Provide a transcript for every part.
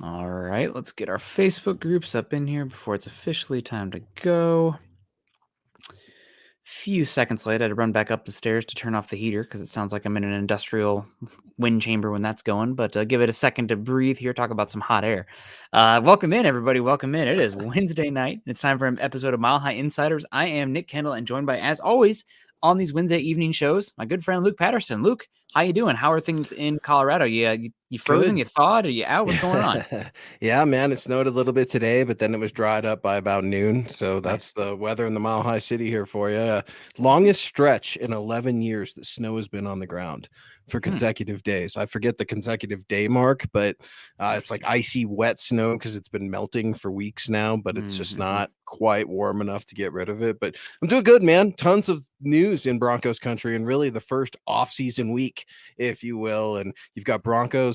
All right, let's get our Facebook groups up in here before it's officially time to go. Few seconds later, I had to run back up the stairs to turn off the heater because it sounds like I'm in an industrial wind chamber when that's going. But give it a second to breathe here, talk about some hot air. Welcome in, everybody. Welcome in. It is Wednesday night. It's time for an episode of Mile High Insiders. I am Nick Kendell and joined by, as always, on these Wednesday evening shows, my good friend Luke Patterson. Luke, how you doing? How are things in Colorado? You frozen? Good. You thawed? Are you out? What's going on? Yeah, man, it snowed a little bit today, but then it was dried up by about noon. So that's Nice. the weather in the Mile High City here for you. Longest stretch in 11 years that snow has been on the ground for Hmm, consecutive days. I forget the consecutive day mark, but it's like interesting. icy wet snow because it's been melting for weeks now, but it's just Mm-hmm. not quite warm enough to get rid of it. But I'm doing good, man. Tons of news in Broncos country and really the first off-season week, if you will. And you've got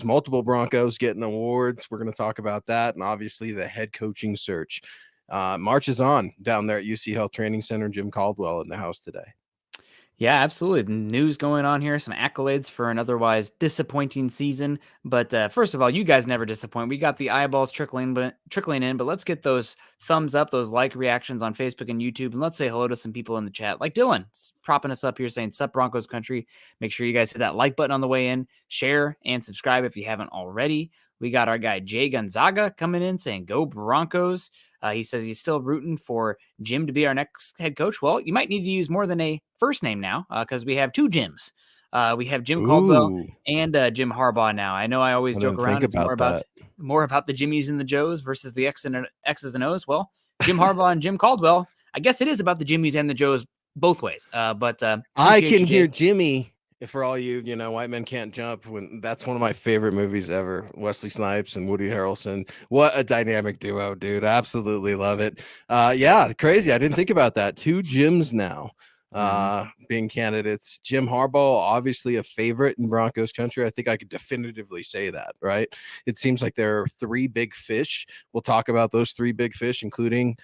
multiple Broncos getting awards. We're going to talk about that. And obviously the head coaching search. Marches on down there at UC Health Training Center. Jim Caldwell in the house today. Yeah, absolutely. News going on here. Some accolades for an otherwise disappointing season. But first of all, you guys never disappoint. We got the eyeballs trickling in. But let's get those thumbs up, those like reactions on Facebook and YouTube, and let's say hello to some people in the chat, like Dylan, propping us up here, saying "Sup Broncos country." Make sure you guys hit that like button on the way in, share and subscribe if you haven't already. We got our guy Jay Gonzaga coming in saying "Go Broncos." He says he's still rooting for Jim to be our next head coach. Well, you might need to use more than a first name now because we have two Jims. We have Jim Caldwell Ooh, and Jim Harbaugh now. I know I always I joke didn't think around. It's about that. more about the Jimmies and the Joes versus the X's and O's. Well, Jim Harbaugh and Jim Caldwell. I guess it is about the Jimmies and the Joes both ways. But I appreciate can you, hear Jay. Jimmy. For all you, white men can't jump. When that's one of my favorite movies ever. Wesley Snipes and Woody Harrelson. What a dynamic duo, dude! Absolutely love it. Yeah, crazy. I didn't think about that. Two Jims now, Mhm. being candidates. Jim Harbaugh, obviously a favorite in Broncos country. I think I could definitively say that. Right? It seems like there are three big fish. We'll talk about those three big fish, including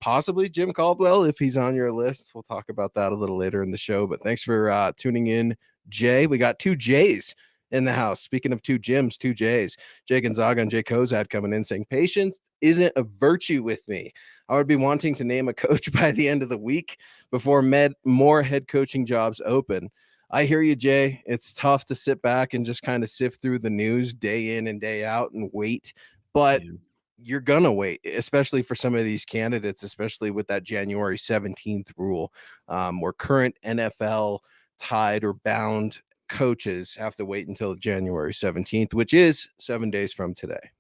possibly Jim Caldwell, if he's on your list. We'll talk about that a little later in the show. But thanks for tuning in, Jay. We got two J's in the house. Speaking of two Jims, two J's, Jay Gonzaga and Jay Kozad coming in saying, patience isn't a virtue with me. I would be wanting to name a coach by the end of the week before more head coaching jobs open. I hear you, Jay. It's tough to sit back and just kind of sift through the news day in and day out and wait. But Yeah. you're gonna wait, especially for some of these candidates, especially with that January 17th rule, where current NFL tied or bound coaches have to wait until January 17th, which is 7 days from today.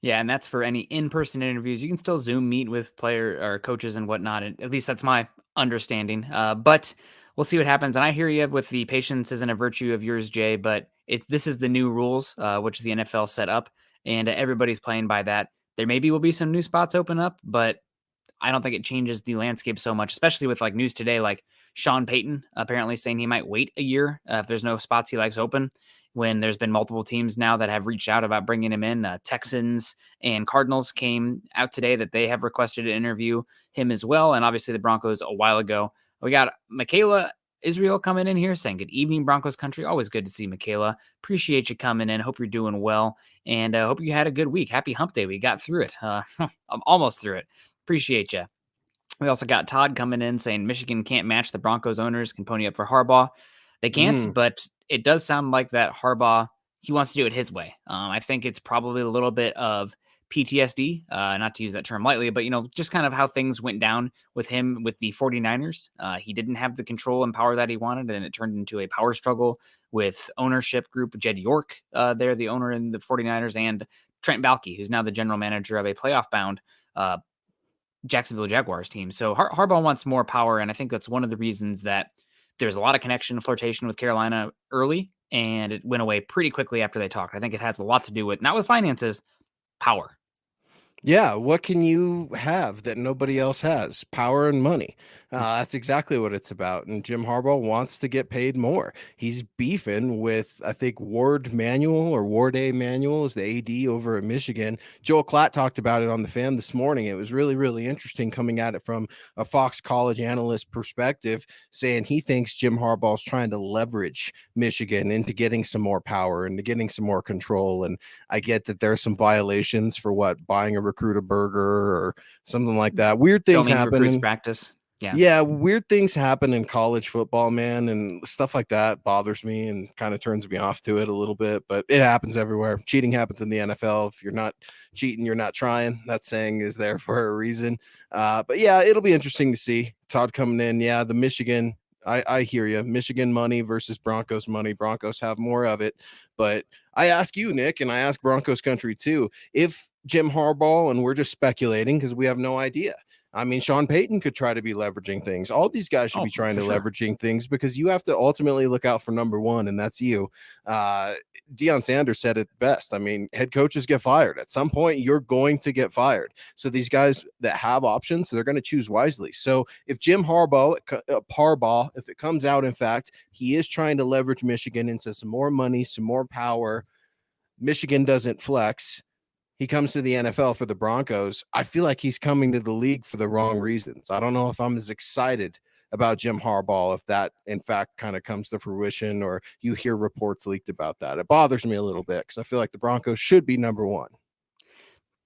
Yeah, and that's for any in-person interviews. You can still Zoom meet with player or coaches and whatnot. And at least that's my understanding. But we'll see what happens. And I hear you with the patience isn't a virtue of yours, Jay. But this is the new rules which the NFL set up, and everybody's playing by that. There maybe will be some new spots open up, but I don't think it changes the landscape so much, especially with like news today, like Sean Payton apparently saying he might wait a year if there's no spots he likes open. When there's been multiple teams now that have reached out about bringing him in, Texans and Cardinals came out today that they have requested to interview him as well, and obviously the Broncos a while ago. We got Michaela Israel coming in here saying, "Good evening, Broncos country. Always good to see Michaela. Appreciate you coming in. Hope you're doing well, and hope you had a good week. Happy Hump Day. We got through it. I'm almost through it. Appreciate you." We also got Todd coming in saying Michigan can't match the Broncos owners can pony up for Harbaugh. They can't, Mm. but it does sound like that Harbaugh, he wants to do it his way. I think it's probably a little bit of PTSD, not to use that term lightly, but, just kind of how things went down with him with the 49ers. He didn't have the control and power that he wanted, and it turned into a power struggle with ownership group Jed York, there, the owner in the 49ers, and Trent Baalke, who's now the general manager of a playoff-bound Jacksonville Jaguars team. So Harbaugh wants more power, and I think that's one of the reasons that there's a lot of connection and flirtation with Carolina early, and it went away pretty quickly after they talked. I think it has a lot to do with not with finances, power. Yeah, what can you have that nobody else has? Power and money. That's exactly what it's about. And Jim Harbaugh wants to get paid more. He's beefing with, I think, Ward A. Manuel is the AD over at Michigan. Joel Klatt talked about it on the Fan this morning. It was really, really interesting coming at it from a Fox College analyst perspective, saying he thinks Jim Harbaugh's trying to leverage Michigan into getting some more power, into getting some more control. And I get that there's some violations for what buying a recruit a burger or something like that. Weird things Filming happen. recruits And practice. Yeah. yeah, weird things happen in college football, man, and stuff like that bothers me and kind of turns me off to it a little bit, but it happens everywhere. Cheating happens in the NFL. If you're not cheating, you're not trying. That saying is there for a reason. But yeah, it'll be interesting to see Todd coming in. Yeah, the Michigan, I hear you. Michigan money versus Broncos money. Broncos have more of it. But I ask you, Nick, and I ask Broncos country too, if Jim Harbaugh, and we're just speculating because we have no idea. I mean, Sean Payton could try to be leveraging things. All these guys should Oh, be trying for to sure. leveraging things because you have to ultimately look out for number one, and that's you. Deion Sanders said it best. I mean, head coaches get fired. At some point, you're going to get fired. So these guys that have options, they're going to choose wisely. So if Jim Harbaugh, if it comes out, in fact, he is trying to leverage Michigan into some more money, some more power, Michigan doesn't flex, he comes to the NFL for the Broncos. I feel like he's coming to the league for the wrong reasons. I don't know if I'm as excited about Jim Harbaugh if that in fact kind of comes to fruition or you hear reports leaked about that. It bothers me a little bit because I feel like the Broncos should be number one.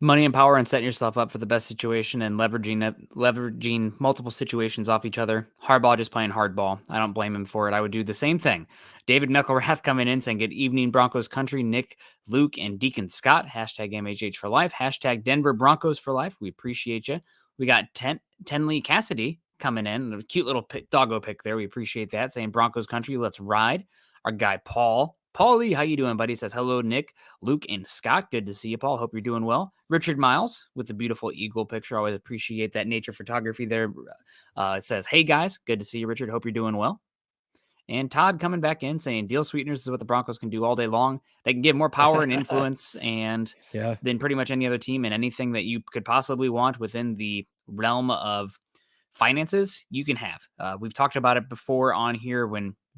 Money and power and setting yourself up for the best situation and leveraging multiple situations off each other. Harbaugh just playing hardball. I don't blame him for it. I would do the same thing. David Knucklerath coming in saying, good evening, Broncos country. Nick, Luke, and Deacon Scott. Hashtag MHH for life. Hashtag Denver Broncos for life. We appreciate you. We got Tenley Cassidy coming in. A cute little doggo pick there. We appreciate that. Saying Broncos country, let's ride. Our guy Paul. Paulie, how you doing, buddy? Says, hello, Nick, Luke, and Scott. Good to see you, Paul. Hope you're doing well. Richard Miles with the beautiful eagle picture. Always appreciate that nature photography there. It says, hey, guys. Good to see you, Richard. Hope you're doing well. And Todd coming back in saying, deal sweeteners is what the Broncos can do all day long. They can give more power and influence and Yeah. than pretty much any other team, and anything that you could possibly want within the realm of finances you can have. We've talked about it before on here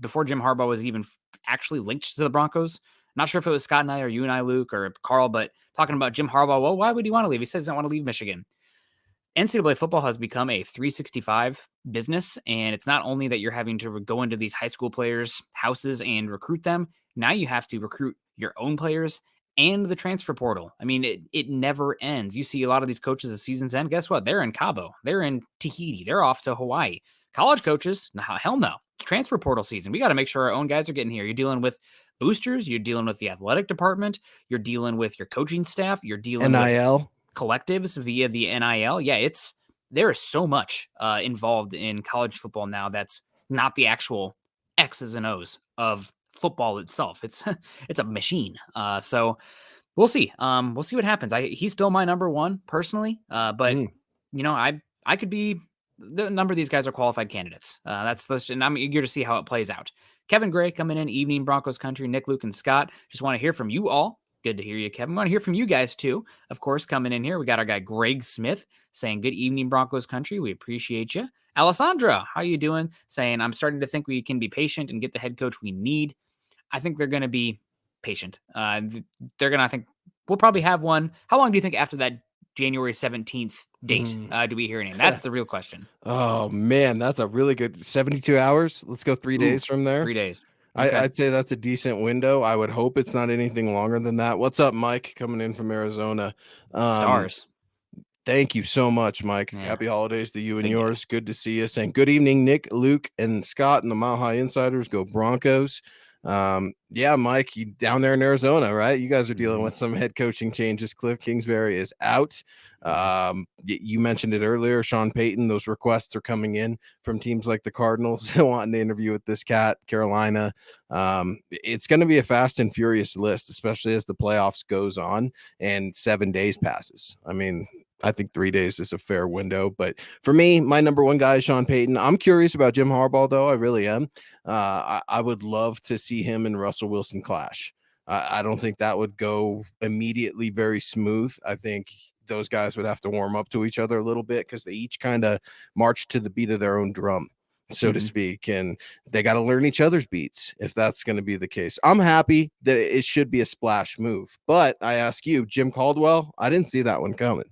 before Jim Harbaugh was even actually linked to the Broncos. Not sure if it was Scott and I or you and I, Luke, or Carl, but talking about Jim Harbaugh. Well, why would he want to leave? He says he doesn't want to leave Michigan. NCAA football has become a 365 business, and it's not only that you're having to go into these high school players' houses and recruit them. Now you have to recruit your own players and the transfer portal. I mean, it never ends. You see a lot of these coaches as seasons end. Guess what? They're in Cabo. They're in Tahiti. They're off to Hawaii. College coaches, no, hell no. It's transfer portal season. We got to make sure our own guys are getting here. You're dealing with boosters. You're dealing with the athletic department. You're dealing with your coaching staff. You're dealing with NIL. collectives via the NIL. Yeah, there is so much involved in college football now that's not the actual X's and O's of football itself. It's it's a machine. So we'll see. We'll see what happens. He's still my number one personally. But I could be the number of these guys are qualified candidates. And I'm eager to see how it plays out. Kevin Gray coming in, evening Broncos country. Nick, Luke, and Scott. Just want to hear from you all. Good to hear you, Kevin. I want to hear from you guys too. Of course, coming in here, we got our guy Greg Smith saying, "Good evening, Broncos country. We appreciate you." Alessandra, how you doing? Saying, "I'm starting to think we can be patient and get the head coach we need." I think they're going to be patient. They're going to, I think, we'll probably have one. How long do you think after that January 17th date do we hear a name? That's the real question. Oh man, that's a really good 72 hours. Let's go 3 days from there. 3 days. Okay. I'd say that's a decent window. I would hope it's not anything longer than that. What's up, Mike? Coming in from Arizona. Stars. Thank you so much, Mike. Yeah. Happy holidays to you and Big yours. Good to see you. Saying good evening, Nick, Luke, and Scott and the Mile High Insiders. Go Broncos. Yeah, Mike, you down there in Arizona, right? You guys are dealing with some head coaching changes. Cliff Kingsbury is out. You mentioned it earlier, Sean Payton. Those requests are coming in from teams like the Cardinals wanting to interview with this cat, Carolina. It's going to be a fast and furious list, especially as the playoffs goes on and 7 days passes. I mean, I think 3 days is a fair window. But for me, my number one guy is Sean Payton. I'm curious about Jim Harbaugh, though. I really am. I would love to see him and Russell Wilson clash. I don't think that would go immediately very smooth. I think those guys would have to warm up to each other a little bit because they each kind of march to the beat of their own drum, so to speak, and they got to learn each other's beats if that's going to be the case. I'm happy that it should be a splash move, but I ask you, Jim Caldwell, I didn't see that one coming.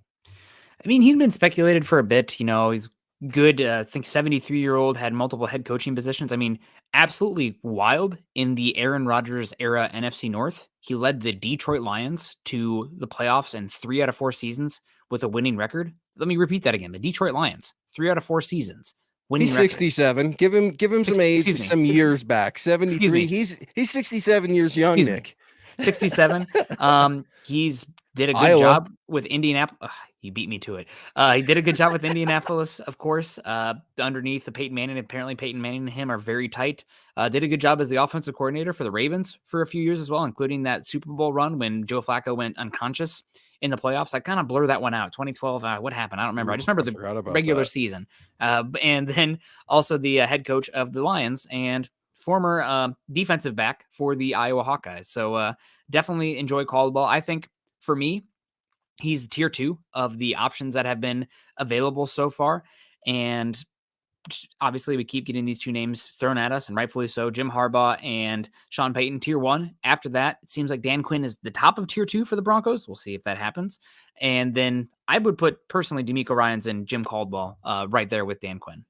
I mean, he'd been speculated for a bit. He's good. I think 73-year-old, had multiple head coaching positions. I mean, absolutely wild in the Aaron Rodgers era NFC North. He led the Detroit Lions to the playoffs in 3 out of 4 seasons with a winning record. Let me repeat that again. The Detroit Lions, 3 out of 4 seasons, winning He's record. 67. Give him some age, Excuse me. some years back. Excuse 73. me. He's 67 years young, Excuse me. Nick. 67. He's did a good Iowa. job with Indianapolis. He beat me to it. He did a good job with Indianapolis, of course. Underneath the Peyton Manning, apparently Peyton Manning and him are very tight. Did a good job as the offensive coordinator for the Ravens for a few years as well, including that Super Bowl run when Joe Flacco went unconscious in the playoffs. I kind of blur that one out. 2012. What happened? I don't remember. I just remember I the forgot about regular that. season. And then also the head coach of the Lions and former defensive back for the Iowa Hawkeyes. So definitely enjoy Caldwell. I think for me, he's tier 2 of the options that have been available so far. And obviously we keep getting these 2 names thrown at us, and rightfully so. Jim Harbaugh and Sean Payton, tier 1. After that, it seems like Dan Quinn is the top of tier 2 for the Broncos. We'll see if that happens. And then I would put personally DeMeco Ryans and Jim Caldwell right there with Dan Quinn.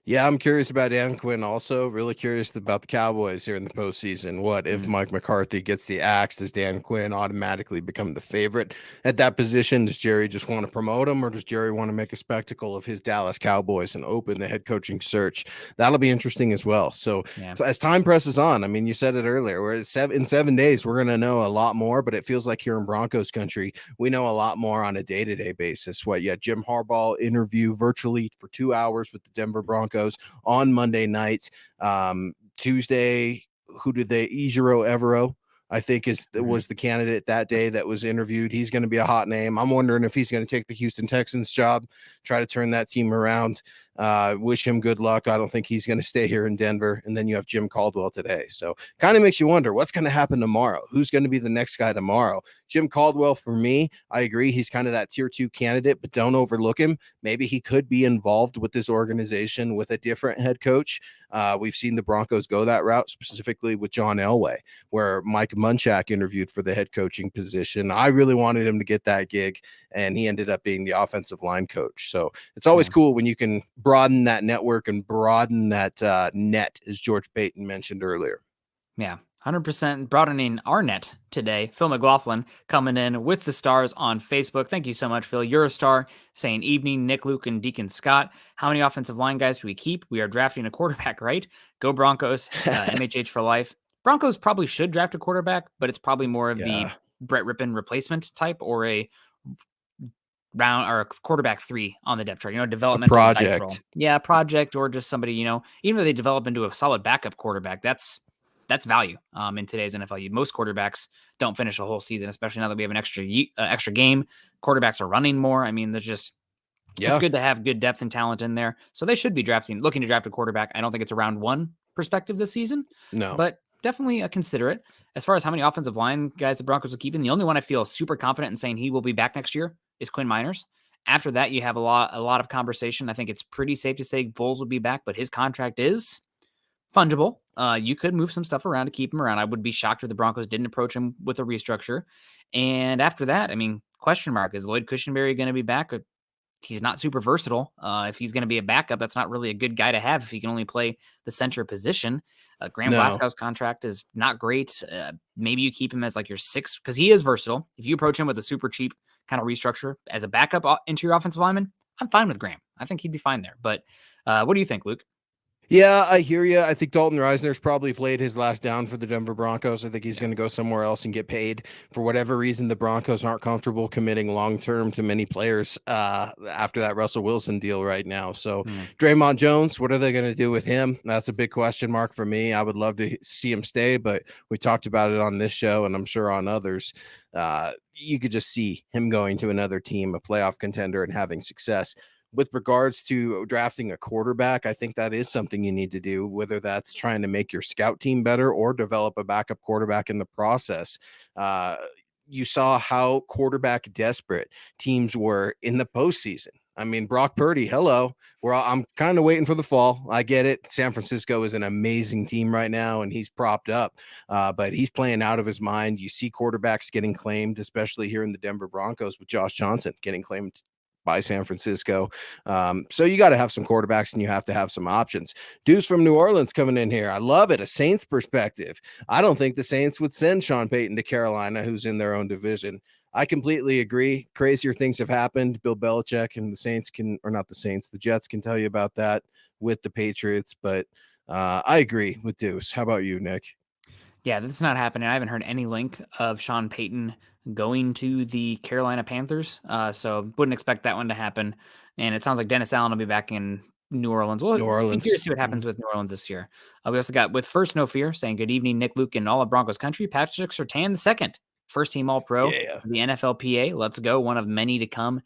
Yeah, I'm curious about Dan Quinn also. Really curious about the Cowboys here in the postseason. What if Mike McCarthy gets the axe? Does Dan Quinn automatically become the favorite at that position? Does Jerry just want to promote him, or does Jerry want to make a spectacle of his Dallas Cowboys and open the head coaching search? That'll be interesting as well. So, Yeah. so as time presses on, I mean, you said it earlier, in 7 days, we're going to know a lot more, but it feels like here in Broncos country, we know a lot more on a day-to-day basis. Jim Harbaugh interview virtually for 2 hours with the Denver Broncos on Monday night. Tuesday, who did they? Ejiro Evero, I think was the candidate that day that was interviewed. He's going to be a hot name. I'm wondering if he's going to take the Houston Texans job, try to turn that team around. Wish him good luck. I don't think he's going to stay here in Denver. And then you have Jim Caldwell today. So kind of makes you wonder what's going to happen tomorrow. Who's going to be the next guy tomorrow? Jim Caldwell, for me, I agree. He's kind of that tier 2 candidate, but don't overlook him. Maybe he could be involved with this organization with a different head coach. We've seen the Broncos go that route, specifically with John Elway, where Mike Munchak interviewed for the head coaching position. I really wanted him to get that gig, and he ended up being the offensive line coach. So it's always cool when you can broaden that network and broaden that net, as George Payton mentioned earlier. Yeah, 100% broadening our net today. Phil McLaughlin coming in with the stars on Facebook. Thank you so much, Phil. You're a star. Saying evening, Nick, Luke, and Deacon Scott. How many offensive line guys do we keep? We are drafting a quarterback, right? Go Broncos. MHH for life. Broncos probably should draft a quarterback, but it's probably more of the Brett Rippon replacement type, or a round or a quarterback 3 on the depth chart, developmental project. role. Yeah, project, or just somebody, even if they develop into a solid backup quarterback, that's value in today's NFL. Most quarterbacks don't finish a whole season, especially now that we have an extra game. Quarterbacks are running more. I mean, it's good to have good depth and talent in there. So they should be looking to draft a quarterback. I don't think it's a round 1 perspective this season. No, but definitely consider it. As far as how many offensive line guys the Broncos will keep in, the only one I feel super confident in saying he will be back next year is Quinn Miners. After that, you have a lot of conversation. I think it's pretty safe to say Bulls will be back, but his contract is fungible. You could move some stuff around to keep him around. I would be shocked if the Broncos didn't approach him with a restructure. And after that, I mean, question mark, is Lloyd Cushenberry going to be back? He's not super versatile. If he's going to be a backup, that's not really a good guy to have if he can only play the center position. Graham Glasgow's contract is not great. Maybe you keep him as like your 6th, because he is versatile. If you approach him with a super cheap kind of restructure as a backup into your offensive lineman, I'm fine with Graham. I think he'd be fine there. But what do you think, Luke? Yeah, I hear you. I think Dalton Reisner's probably played his last down for the Denver Broncos. I think he's going to go somewhere else and get paid. For whatever reason, the Broncos aren't comfortable committing long-term to many players after that Russell Wilson deal right now. So Draymond Jones, what are they going to do with him? That's a big question mark for me. I would love to see him stay, but we talked about it on this show, and I'm sure on others. You could just see him going to another team, a playoff contender, and having success. With regards to drafting a quarterback, I think that is something you need to do, whether that's trying to make your scout team better or develop a backup quarterback in the process. you saw how quarterback desperate teams were in the postseason. I mean, Brock Purdy, hello. I'm kind of waiting for the fall. I get it. San Francisco is an amazing team right now, and he's propped up, but he's playing out of his mind. You see quarterbacks getting claimed, especially here in the Denver Broncos with Josh Johnson getting claimed by San Francisco. So you got to have some quarterbacks, and you have to have some options. Dudes from New Orleans coming in here. I love it. A Saints perspective. I don't think the Saints would send Sean Payton to Carolina, who's in their own division. I completely agree. Crazier things have happened. Bill Belichick and the Saints or not the Saints, the Jets can tell you about that with the Patriots. But I agree with Deuce. How about you, Nick? Yeah, that's not happening. I haven't heard any link of Sean Payton going to the Carolina Panthers, so wouldn't expect that one to happen. And it sounds like Dennis Allen will be back in New Orleans. We'll New be Orleans. curious to see what happens with New Orleans this year. We also got with First No Fear saying good evening, Nick, Luke, and all of Broncos country. Patrick Surtain II, first team All Pro, Yeah. the NFLPA. Let's go, one of many to come.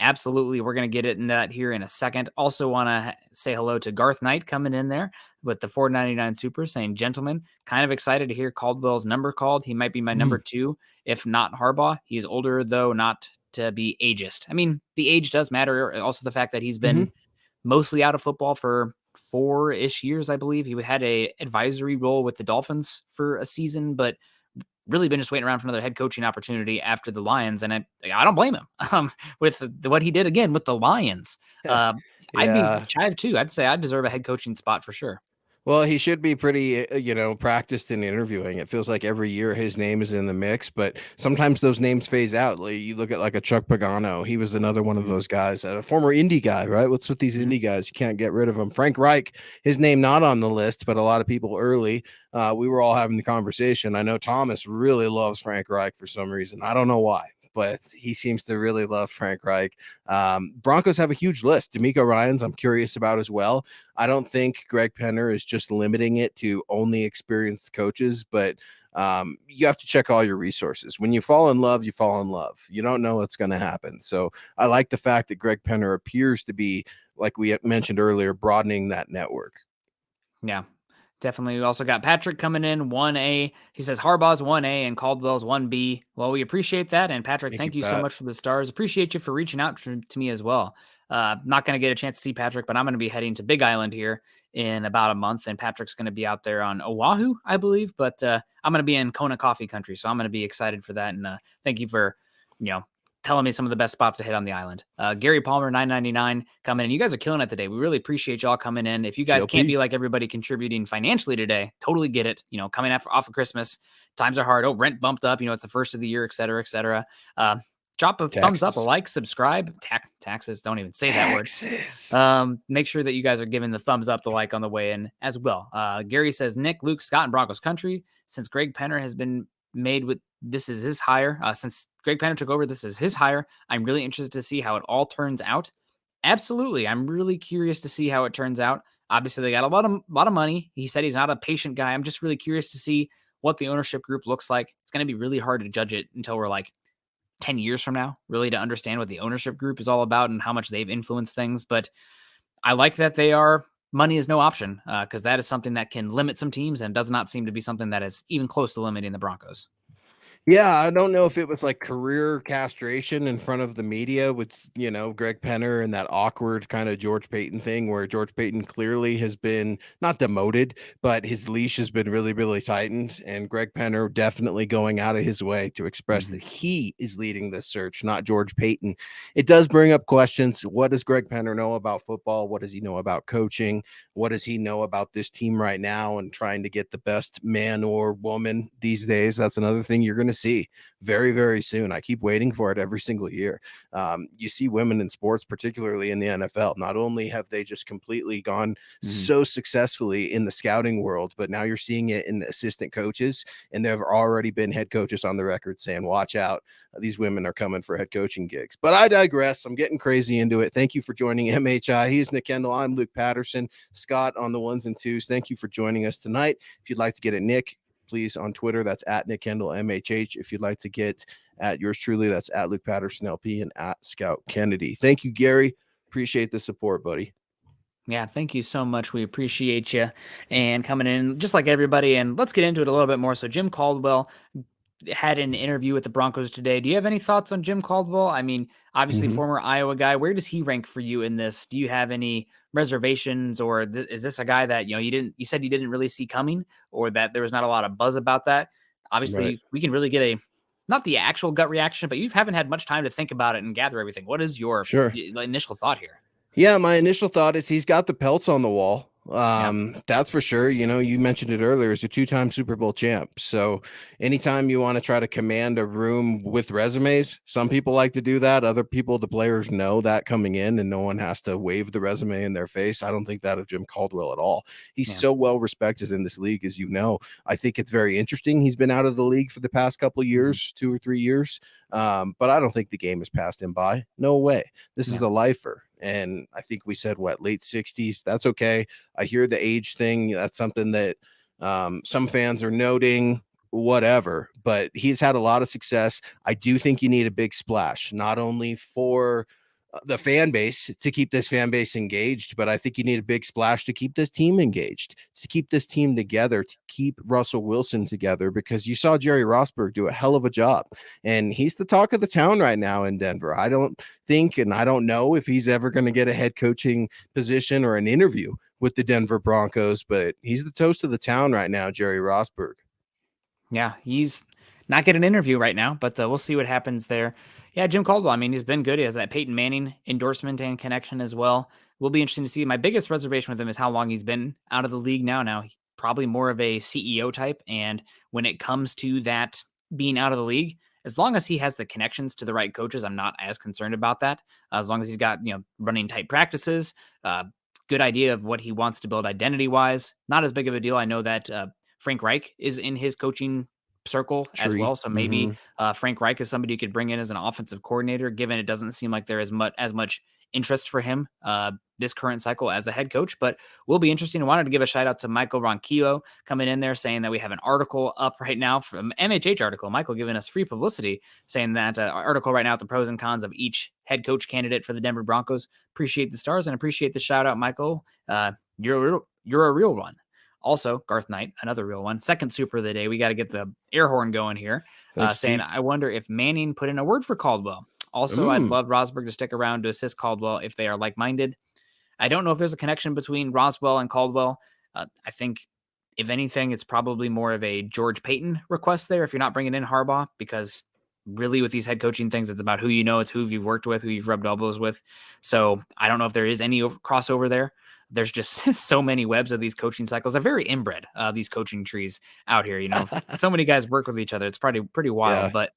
Absolutely, we're going to get into that here in a second. Also want to say hello to Garth Knight coming in there with the 499 Super saying, gentlemen, kind of excited to hear Caldwell's number called. He might be my number 2, if not Harbaugh. He's older, though, not to be ageist. I mean, the age does matter. Also, the fact that he's been mostly out of football for 4-ish years, I believe. He had a advisory role with the Dolphins for a season, but really been just waiting around for another head coaching opportunity after the Lions, and I don't blame him with what he did again with the Lions. I'd be Yeah. Chive too. I'd say I deserve a head coaching spot for sure. Well, he should be pretty, practiced in interviewing. It feels like every year his name is in the mix, but sometimes those names phase out. Like you look at like a Chuck Pagano. He was another one of those guys, a former indie guy, right? What's with these indie guys? You can't get rid of them. Frank Reich, his name not on the list, but a lot of people early. We were all having the conversation. I know Thomas really loves Frank Reich for some reason. I don't know why, but he seems to really love Frank Reich. Broncos have a huge list. D'Amico Ryans, I'm curious about as well. I don't think Greg Penner is just limiting it to only experienced coaches, but you have to check all your resources. When you fall in love, you fall in love. You don't know what's going to happen. So I like the fact that Greg Penner appears to be, like we mentioned earlier, broadening that network. Yeah. Definitely. We also got Patrick coming in 1A. He says Harbaugh's 1A and Caldwell's 1B. Well, we appreciate that. And Patrick, thank you so much for the stars. Appreciate you for reaching out to me as well. Not going to get a chance to see Patrick, but I'm going to be heading to Big Island here in about a month. And Patrick's going to be out there on Oahu, I believe. But I'm going to be in Kona coffee country. So I'm going to be excited for that. And thank you for, telling me some of the best spots to hit on the island. Gary Palmer, 999 coming in. You guys are killing it today. We really appreciate y'all coming in. If you guys can't be like everybody contributing financially today, totally get it. Coming off of Christmas, times are hard. Oh, rent bumped up. It's the first of the year, et cetera, et cetera. Drop a thumbs up, a like, subscribe. Taxes, don't even say that word. Make sure that you guys are giving the thumbs up, the like on the way in as well. Gary says, Nick, Luke, Scott, and Broncos country. Since Greg Penner has been made with this is his hire. Since Greg Penner took over, this is his hire. I'm really interested to see how it all turns out. Absolutely. I'm really curious to see how it turns out. Obviously, they got a lot of money. He said he's not a patient guy. I'm just really curious to see what the ownership group looks like. It's going to be really hard to judge it until we're like 10 years from now, really to understand what the ownership group is all about and how much they've influenced things. But I like that money is no option because that is something that can limit some teams and does not seem to be something that is even close to limiting the Broncos. Yeah, I don't know if it was like career castration in front of the media with, Greg Penner and that awkward kind of George Payton thing where George Payton clearly has been not demoted, but his leash has been really, really tightened. And Greg Penner definitely going out of his way to express that he is leading this search, not George Payton. It does bring up questions. What does Greg Penner know about football? What does he know about coaching? What does he know about this team right now and trying to get the best man or woman these days? That's another thing you're going to see very, very soon. I keep waiting for it every single year. You see women in sports, particularly in the NFL. Not only have they just completely gone so successfully in the scouting world, but now you're seeing it in assistant coaches. And there have already been head coaches on the record saying, watch out, these women are coming for head coaching gigs. But I digress. I'm getting crazy into it. Thank you for joining MHI. He's Nick Kendell. I'm Luke Patterson. Scott on the ones and twos. Thank you for joining us tonight. If you'd like to get at Nick, please on Twitter, that's at Nick Kendell MHH. If you'd like to get at yours truly, that's at Luke Patterson LP and at Scout Kennedy. Thank you, Gary. Appreciate the support, buddy. Yeah, thank you so much. We appreciate you and coming in just like everybody. And let's get into it a little bit more. So Jim Caldwell had an interview with the Broncos today. Do you have any thoughts on Jim Caldwell? I mean, obviously Mhm. former Iowa guy. Where does he rank for you in this? Do you have any reservations, or is this a guy that you said you didn't really see coming, or that there was not a lot of buzz about that? Right. Obviously, we can really get a not the actual gut reaction, but you haven't had much time to think about it and gather everything. What is your Sure. initial thought here? Yeah, my initial thought is he's got the pelts on the wall. Yeah, That's for sure. You mentioned it earlier. He's a two-time Super Bowl champ. So anytime you want to try to command a room with resumes, some people like to do that. Other people, the players know that coming in, and no one has to wave the resume in their face. I don't think that of Jim Caldwell at all. He's yeah, so well respected in this league, as you know. I think it's very interesting. He's been out of the league for the past couple of mhm, years, 2 or 3 years. But I don't think the game has passed him by. No way. This is yeah, a lifer. And I think we said what, late 60s. That's okay. I hear the age thing. That's something that some fans are noting, whatever. But he's had a lot of success. I do think you need a big splash, not only for the fan base to keep this fan base engaged, but I think you need a big splash to keep this team engaged, to keep this team together, to keep Russell Wilson together, because you saw Jerry Rosberg do a hell of a job. And he's the talk of the town right now in Denver. I don't think, and I don't know if he's ever going to get a head coaching position or an interview with the Denver Broncos, but he's the toast of the town right now, Jerry Rosberg. yeah. He's not getting an interview right now, but we'll see what happens there. Yeah, Jim Caldwell. I mean, he's been good. He has that Peyton Manning endorsement and connection as well. Will be interesting to see. My biggest reservation with him is how long he's been out of the league now. Now, probably more of a CEO type. And when it comes to that being out of the league, as long as he has the connections to the right coaches, I'm not as concerned about that. As long as he's got, running tight practices, uh, good idea of what he wants to build identity wise, not as big of a deal. I know that Frank Reich is in his coaching circle as Tree. well. So maybe Mm-hmm. Frank Reich is somebody you could bring in as an offensive coordinator, given it doesn't seem like there is much interest for him this current cycle as the head coach. But will be interesting. I wanted to give a shout out to Michael Ronquillo coming in there saying that we have an article up right now from MHH article. Michael giving us free publicity, saying that article right now with the pros and cons of each head coach candidate for the Denver Broncos. Appreciate the stars and appreciate the shout out, Michael. You're a real one. Also, Garth Knight, another real one. Second super of the day. We got to get the air horn going here, Thanks, saying, Chief. I wonder if Manning put in a word for Caldwell. Also, I'd Mm, love Rosberg to stick around to assist Caldwell if they are like minded. I don't know if there's a connection between Roswell and Caldwell. I think, if anything, it's probably more of a George Payton request there if you're not bringing in Harbaugh, because really with these head coaching things, it's about who you know, it's who you've worked with, who you've rubbed elbows with. So I don't know if there is any crossover there. There's just so many webs of these coaching cycles. They're very inbred, these coaching trees out here. So many guys work with each other. It's pretty wild, yeah. but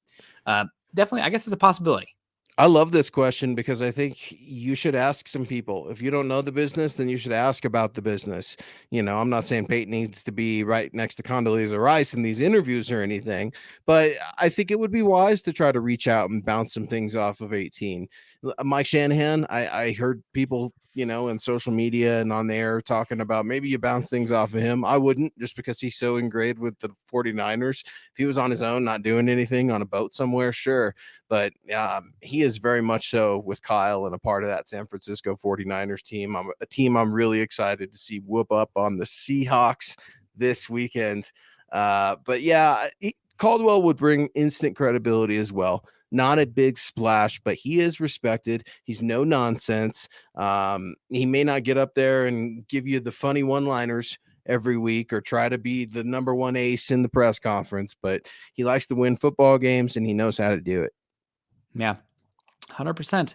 uh, definitely, I guess it's a possibility. I love this question because I think you should ask some people. If you don't know the business, then you should ask about the business. I'm not saying Peyton needs to be right next to Condoleezza Rice in these interviews or anything, but I think it would be wise to try to reach out and bounce some things off of 18. Mike Shanahan, I heard people, in social media and on the air talking about maybe you bounce things off of him. I wouldn't, just because he's so ingrained with the 49ers. If he was on his own, not doing anything on a boat somewhere, sure. But he is very much so with Kyle and a part of that San Francisco 49ers team. A team I'm really excited to see whoop up on the Seahawks this weekend. But yeah, Caldwell would bring instant credibility as well. Not a big splash, but he is respected. He's no nonsense. He may not get up there and give you the funny one-liners every week or try to be the number one ace in the press conference, but he likes to win football games and he knows how to do it. Yeah, 100%.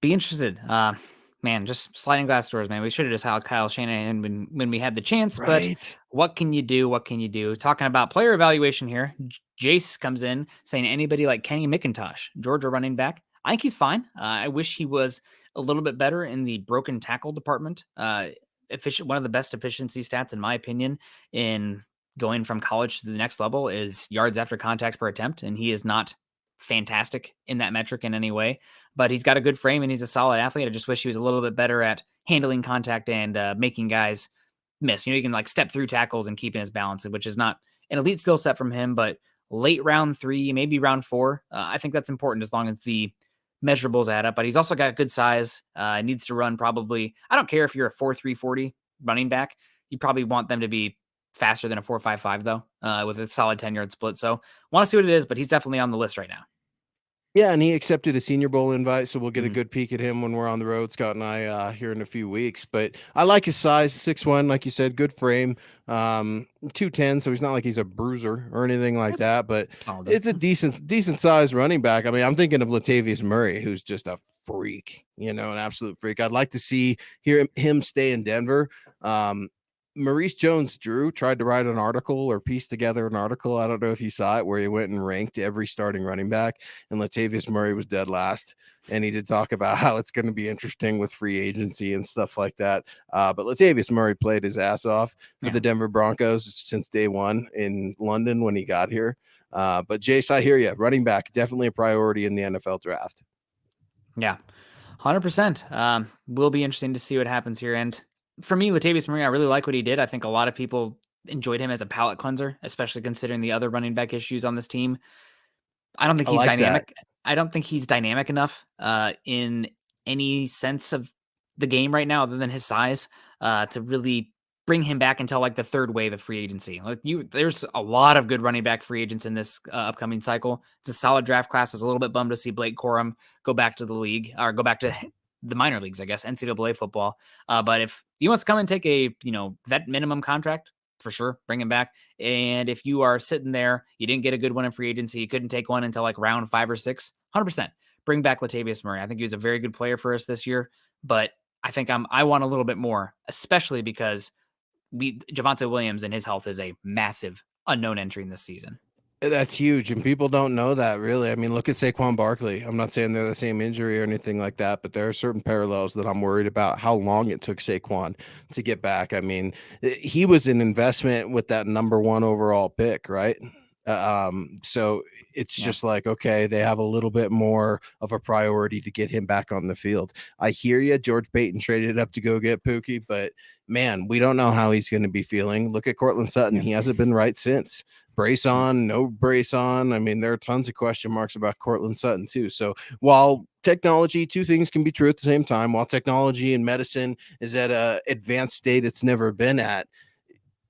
Be interested. Man, just sliding glass doors, man. We should have just had Kyle Shanahan when we had the chance, but Right. what can you do? What can you do? Talking about player evaluation here, Jace comes in saying anybody like Kenny McIntosh, Georgia running back. I think he's fine. I wish he was a little bit better in the broken tackle department. Efficient, one of the best efficiency stats, in my opinion, in going from college to the next level is yards after contact per attempt, and he is not fantastic in that metric in any way, but he's got a good frame and he's a solid athlete. I just wish he was a little bit better at handling contact and making guys miss. He can like step through tackles and keeping his balance, which is not an elite skill set from him, but late round 3, maybe round 4, I think that's important as long as the measurables add up. But he's also got good size. Needs to run probably. I don't care if you're a 4.3 40 running back. You probably want them to be faster than a 4.55 though, with a solid 10-yard split. So want to see what it is, but he's definitely on the list right now. Yeah, and he accepted a Senior Bowl invite, so we'll get a Mhm. good peek at him when we're on the road, Scott and I, here in a few weeks. But I like his size, 6'1", like you said, good frame, 210, so he's not like he's a bruiser or anything like It's that, but solid though. it's a decent size running back. I mean, I'm thinking of Latavius Murray, who's just a freak, an absolute freak. I'd like to hear him stay in Denver. Maurice Jones-Drew tried to write an article or piece together an article. I don't know if you saw it, where he went and ranked every starting running back, and Latavius Murray was dead last. And he did talk about how it's going to be interesting with free agency and stuff like that. But Latavius Murray played his ass off for Yeah. the Denver Broncos since day one in London when he got here. But Jace, I hear you. Running back, definitely a priority in the NFL draft. Yeah. 100%. Will be interesting to see what happens here. And for me, Latavius Murray, I really like what he did. I think a lot of people enjoyed him as a palate cleanser, especially considering the other running back issues on this team. I don't think I he's like that. dynamic. I don't think he's dynamic enough in any sense of the game right now, other than his size, to really bring him back until like the third wave of free agency. There's a lot of good running back free agents in this upcoming cycle. It's a solid draft class. I was a little bit bummed to see Blake Corum go back to the league or go back to the minor leagues, I guess, NCAA football. But if he wants to come and take a vet minimum contract, for sure, bring him back. And if you are sitting there, you didn't get a good one in free agency, you couldn't take one until like round 5 or 6, 100% bring back Latavius Murray. I think he was a very good player for us this year, but I think I want a little bit more, especially because Javonte Williams and his health is a massive unknown entry in this season. That's huge, and people don't know that, really. I mean, look at Saquon Barkley. I'm not saying they're the same injury or anything like that, but there are certain parallels that I'm worried about how long it took Saquon to get back. I mean, he was an investment with that number 1 overall pick, right? So it's Yeah. just like, okay, they have a little bit more of a priority to get him back on the field. I hear you. George Payton traded up to go get Pookie, but man, we don't know how he's going to be feeling. Look at Cortland Sutton. Yeah. He hasn't been right since. Brace on, no brace on. I mean, there are tons of question marks about Cortland Sutton too. So while technology, two things can be true at the same time. While technology and medicine is at a advanced state it's never been at,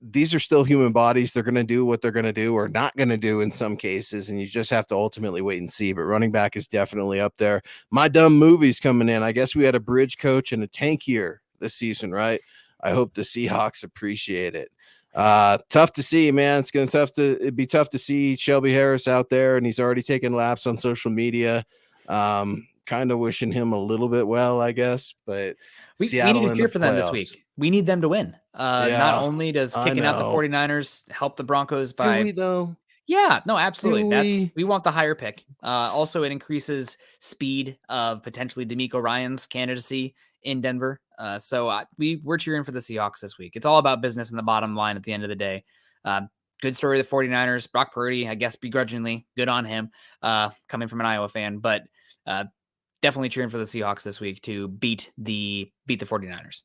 these are still human bodies. They're going to do what they're going to do or not going to do in some cases, and you just have to ultimately wait and see. But running back is definitely up there. My dumb movie's coming in. I guess we had a bridge coach and a tank year this season, right? I hope the Seahawks appreciate it. Tough to see, man. It'd be tough to see Shelby Harris out there, and he's already taking laps on social media. Kind of wishing him a little bit well, I guess, but We need Seattle to in the cheer for them this playoffs. week. We need them to win. Not Yeah, only does I kicking out the know. 49ers help the Broncos Do by we though? yeah, no, Do absolutely. we? We want the higher pick. Also, it increases speed of potentially D'Amico Ryan's candidacy in Denver. We're cheering for the Seahawks this week. It's all about business and the bottom line at the end of the day. Uh, Good story of the 49ers. Brock Purdy, I guess begrudgingly, good on him, coming from an Iowa fan, but definitely cheering for the Seahawks this week to beat the 49ers.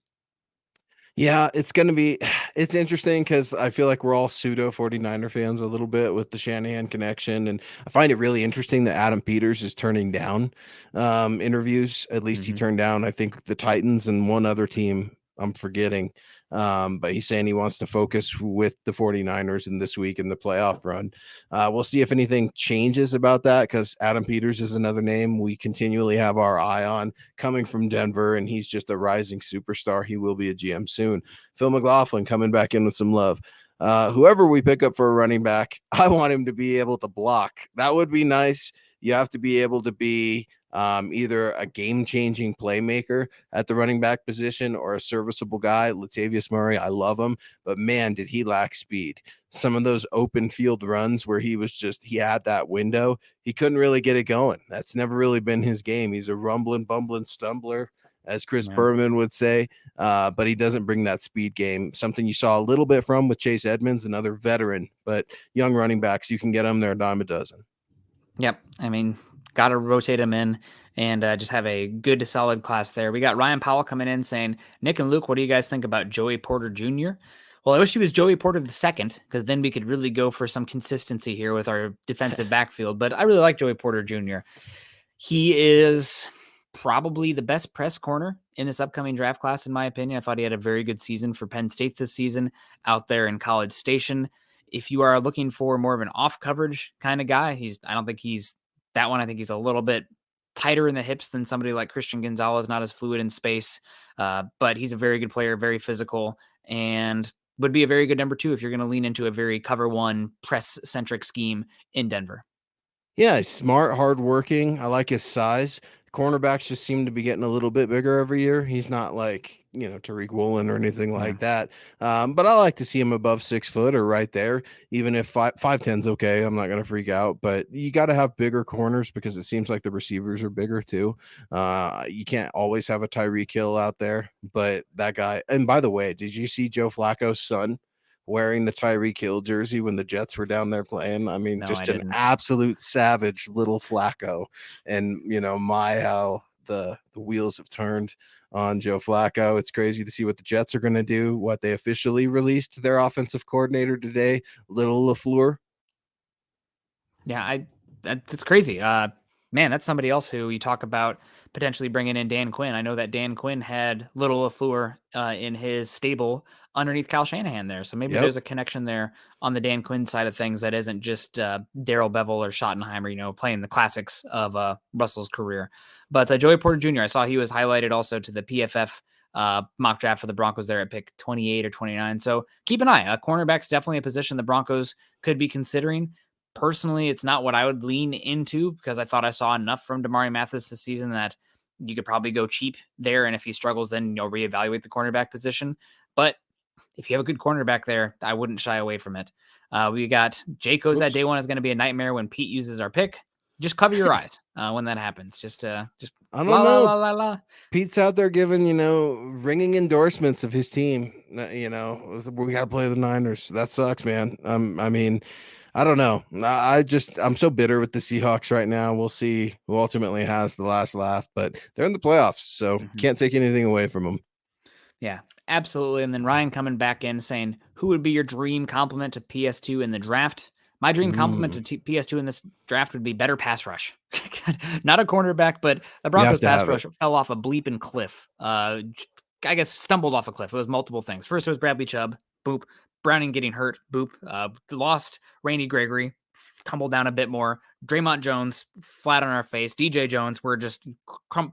Yeah, it's interesting because I feel like we're all pseudo 49er fans a little bit with the Shanahan connection. And I find it really interesting that Adam Peters is turning down interviews. At least he Mm-hmm. turned down, I think, the Titans and one other team I'm forgetting. But he's saying he wants to focus with the 49ers in this week in the playoff run. We'll see if anything changes about that, because Adam Peters is another name we continually have our eye on, coming from Denver, and he's just a rising superstar. He will be a GM soon. Phil McLaughlin coming back in with some love. Whoever we pick up for a running back, I want him to be able to block. That would be nice. You have to be able to be either a game-changing playmaker at the running back position or a serviceable guy. Latavius Murray, I love him, but man, did he lack speed. Some of those open field runs where he had that window, he couldn't really get it going. That's never really been his game. He's a rumbling, bumbling stumbler, as Chris Yeah. Berman would say, but he doesn't bring that speed game, something you saw a little bit from with Chase Edmonds, another veteran, but young running backs, you can get them, they're a dime a dozen. Yep. I mean, got to rotate him in and just have a good, solid class there. We got Ryan Powell coming in saying, Nick and Luke, what do you guys think about Joey Porter Jr.? Well, I wish he was Joey Porter the second, because then we could really go for some consistency here with our defensive backfield. But I really like Joey Porter Jr. He is probably the best press corner in this upcoming draft class, in my opinion. I thought he had a very good season for Penn State this season out there in College Station. If you are looking for more of an off coverage kind of guy, I don't think he's that one. I think he's a little bit tighter in the hips than somebody like Christian Gonzalez, not as fluid in space. But he's a very good player, very physical, and would be a very good number 2 if you're going to lean into a very cover one press centric scheme in Denver. Yeah, he's smart, hardworking. I like his size. Cornerbacks just seem to be getting a little bit bigger every year. He's not like, Tariq Woolen or anything Yeah. like that. But I like to see him above 6 foot or right there, even if 5'10's okay. I'm not going to freak out, but you got to have bigger corners because it seems like the receivers are bigger too. You can't always have a Tyreek Hill out there, but that guy. And by the way, did you see Joe Flacco's son wearing the Tyreek Hill jersey when the Jets were down there playing? I mean, No, I just an didn't. absolute savage little Flacco. And how the wheels have turned on Joe Flacco. It's crazy to see what the Jets are going to do. What they officially released their offensive coordinator today, Little LaFleur. Yeah, that's crazy. Man, that's somebody else who you talk about potentially bringing in Dan Quinn. I know that Dan Quinn had Little LaFleur in his stable underneath Kyle Shanahan there. So maybe Yep. there's a connection there on the Dan Quinn side of things that isn't just Daryl Bevel or Schottenheimer, playing the classics of Russell's career. But Joey Porter Jr., I saw he was highlighted also to the PFF mock draft for the Broncos there at pick 28 or 29. So keep an eye. Cornerback's definitely a position the Broncos could be considering. Personally, it's not what I would lean into because I thought I saw enough from Damari Mathis this season that you could probably go cheap there. And if he struggles, then reevaluate the cornerback position. But if you have a good cornerback there, I wouldn't shy away from it. We got Jayco's that day one is going to be a nightmare when Pete uses our pick. Just cover your eyes when that happens. Just I la don't la know. la la la. Pete's out there giving, ringing endorsements of his team. We got to play the Niners. That sucks, man. I mean, I don't know. I'm so bitter with the Seahawks right now. We'll see who ultimately has the last laugh, but they're in the playoffs, so can't take anything away from them. Yeah, absolutely. And then Ryan coming back in saying, who would be your dream complement to PS2 in the draft? My dream complement to PS2 in this draft would be better pass rush. Not a cornerback, but the You have Broncos to pass have it. rush fell off a bleeping cliff. I guess stumbled off a cliff. It was multiple things. First, it was Bradley Chubb. Boop. Browning getting hurt. Boop. Lost Randy Gregory. Tumbled down a bit more. Draymond Jones flat on our face. DJ Jones, we're just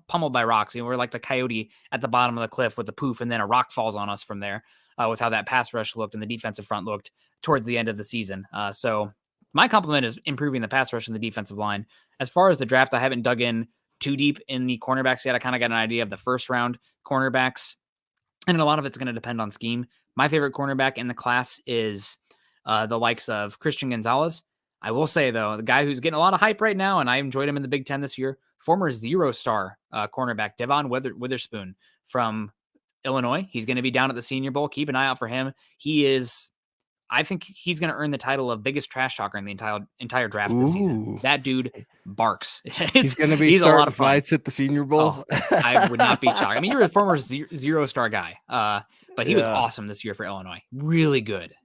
pummeled by rocks. We're like the coyote at the bottom of the cliff with the poof, and then a rock falls on us from there. With how that pass rush looked and the defensive front looked towards the end of the season. So my compliment is improving the pass rush and the defensive line. As far as the draft, I haven't dug in too deep in the cornerbacks yet. I kind of got an idea of the first round cornerbacks, and a lot of it's going to depend on scheme. My favorite cornerback in the class is the likes of Christian Gonzalez. I will say, though, the guy who's getting a lot of hype right now, and I enjoyed him in the Big Ten this year, former zero-star cornerback Devon Witherspoon from Illinois. He's going to be down at the Senior Bowl. Keep an eye out for him. I think he's going to earn the title of biggest trash talker in the entire draft this season. That dude barks. He's going to be he's a lot starting of fun. fights at the Senior Bowl. I would not be shocked. I mean, you're a former zero-star guy, but he was Yeah. awesome this year for Illinois. Really good.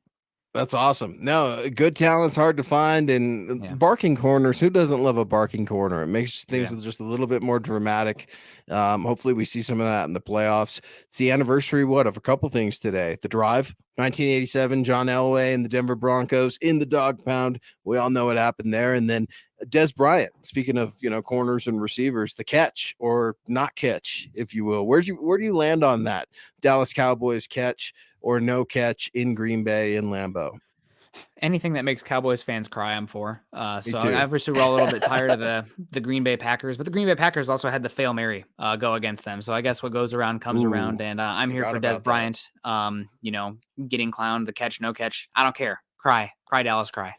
That's awesome. No, good talent's hard to find, and barking corners. Who doesn't love a barking corner? It makes things just a little bit more dramatic. Hopefully, we see some of that in the playoffs. It's the anniversary, of a couple things today. The Drive, 1987, John Elway and the Denver Broncos in the dog pound. We all know what happened there. And then Des Bryant. Speaking of corners and receivers, the catch or not catch, if you will. Where do you land on that? Dallas Cowboys catch or no catch in Green Bay in Lambeau? Anything that makes Cowboys fans cry, I'm for. So too. obviously we're all a little bit tired of the Green Bay Packers, but the Green Bay Packers also had the Fail Mary go against them. So I guess what goes around comes around, and I'm here for Des Bryant. Getting clowned, the catch, no catch. I don't care. Cry, Dallas, cry.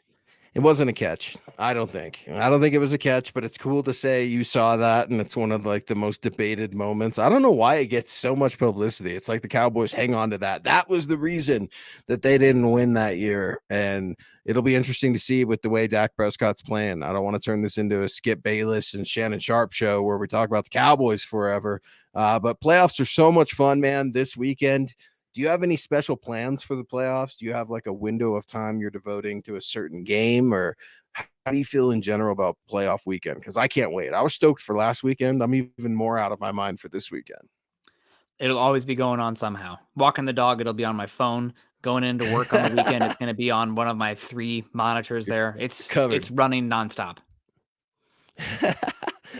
It wasn't a catch. I don't think it was a catch, but it's cool to say you saw that. And it's one of the most debated moments. I don't know why it gets so much publicity. It's like the Cowboys hang on to that. That was the reason that they didn't win that year. And it'll be interesting to see with the way Dak Prescott's playing. I don't want to turn this into a Skip Bayless and Shannon Sharp show where we talk about the Cowboys forever. But playoffs are so much fun, man, this weekend. Do you have any special plans for the playoffs? Do you have a window of time you're devoting to a certain game, or how do you feel in general about playoff weekend? Because I can't wait. I was stoked for last weekend. I'm even more out of my mind for this weekend. It'll always be going on somehow. Walking the dog, it'll be on my phone. Going into work on the weekend, it's going to be on one of my 3 monitors you're, there. you're It's covered. running nonstop.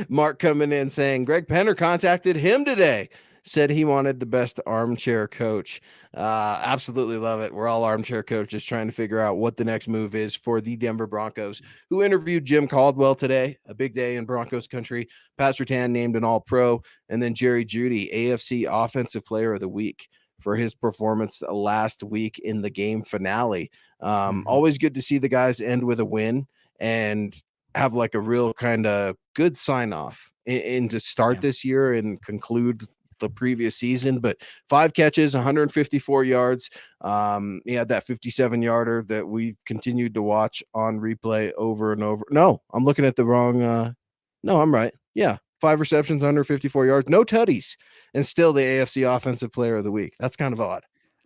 Mark coming in saying Greg Penner contacted him today, said he wanted the best armchair coach. Absolutely love it. We're all armchair coaches trying to figure out what the next move is for the Denver Broncos, who interviewed Jim Caldwell today. A big day in Broncos country. Pat Surtain named an All-Pro, and then Jerry Jeudy, AFC Offensive Player of the Week for his performance last week in the game finale. Always good to see the guys end with a win and have like a real kind of good sign off in to start this year and conclude the previous season. But 5 catches, 154 yards. He had that 57-yarder that we've continued to watch on replay over and over. No, I'm looking at the wrong. No, I'm right. Yeah. 5 receptions, 154 yards, no tutties, and still the AFC Offensive Player of the Week. That's kind of odd.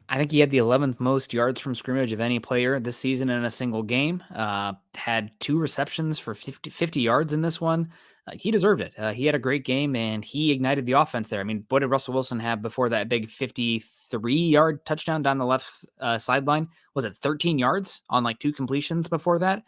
I think he had the 11th most yards from scrimmage of any player this season in a single game. Had 2 receptions for 50 yards in this one. He deserved it. He had a great game, and he ignited the offense there. I mean, what did Russell Wilson have before that big 53-yard touchdown down the left sideline? Was it 13 yards on like 2 completions before that?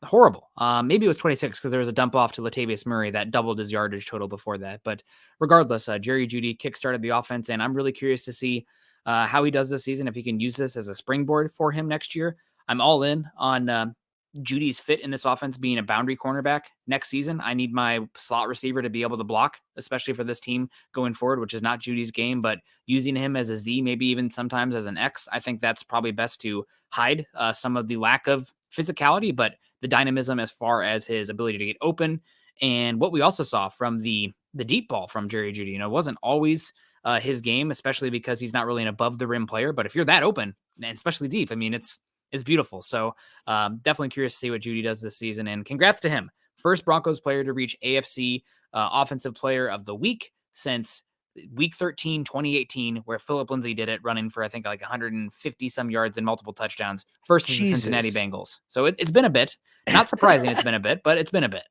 Horrible. Maybe it was 26 because there was a dump off to Latavius Murray that doubled his yardage total before that. But regardless, Jerry Jeudy kickstarted the offense, and I'm really curious to see how he does this season, if he can use this as a springboard for him next year. I'm all in on Judy's fit in this offense being a boundary cornerback next season. I need my slot receiver to be able to block, especially for this team going forward, which is not Judy's game, but using him as a Z, maybe even sometimes as an X. I think that's probably best to hide some of the lack of physicality, but the dynamism as far as his ability to get open. And what we also saw from the deep ball from Jerry Jeudy, it wasn't always his game, especially because he's not really an above the rim player. But if you're that open and especially deep, I mean, it's beautiful. So definitely curious to see what Jeudy does this season. And congrats to him. First Broncos player to reach AFC Offensive Player of the Week since week 13, 2018, where Philip Lindsay did it, running for, I think, like 150 some yards and multiple touchdowns versus the Cincinnati Bengals. So it's been a bit. Not surprising it's been a bit, but it's been a bit.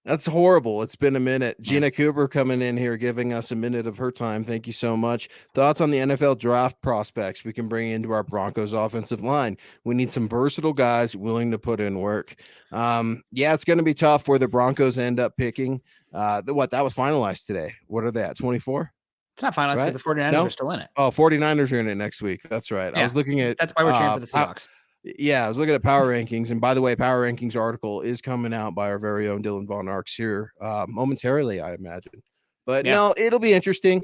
That's horrible. It's been a minute. Gina Cooper coming in here, giving us a minute of her time. Thank you so much. Thoughts on the NFL draft prospects we can bring into our Broncos offensive line? We need some versatile guys willing to put in work. Yeah, it's going to be tough where the Broncos end up picking. That was finalized today. What are they at? 24? It's not finalized because the 49ers are still in it. Oh, 49ers are in it next week. That's right. Yeah, I was looking at. That's why we're cheering for the Seahawks. Yeah, I was looking at power rankings, and by the way, power rankings article is coming out by our very own Dylan Von Arks here momentarily, I imagine. But no, it'll be interesting.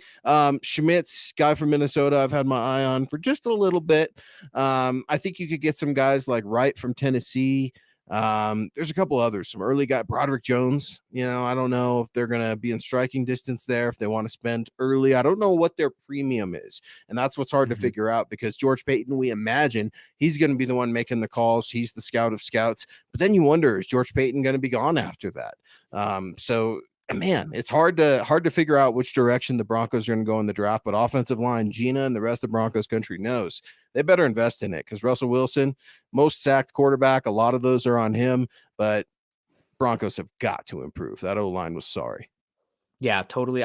Schmitz, guy from Minnesota, I've had my eye on for just a little bit. I think you could get some guys like Wright from Tennessee. There's a couple others, some early guy, Broderick Jones. I don't know if they're going to be in striking distance there, if they want to spend early. I don't know what their premium is. And that's what's hard to figure out because George Paton, we imagine he's going to be the one making the calls. He's the scout of scouts. But then you wonder, is George Paton going to be gone after that? So man, it's hard to figure out which direction the Broncos are going to go in the draft, but offensive line, Gina and the rest of Broncos country knows they better invest in it because Russell Wilson, most sacked quarterback, a lot of those are on him, but Broncos have got to improve. That O-line was sorry. Yeah, totally.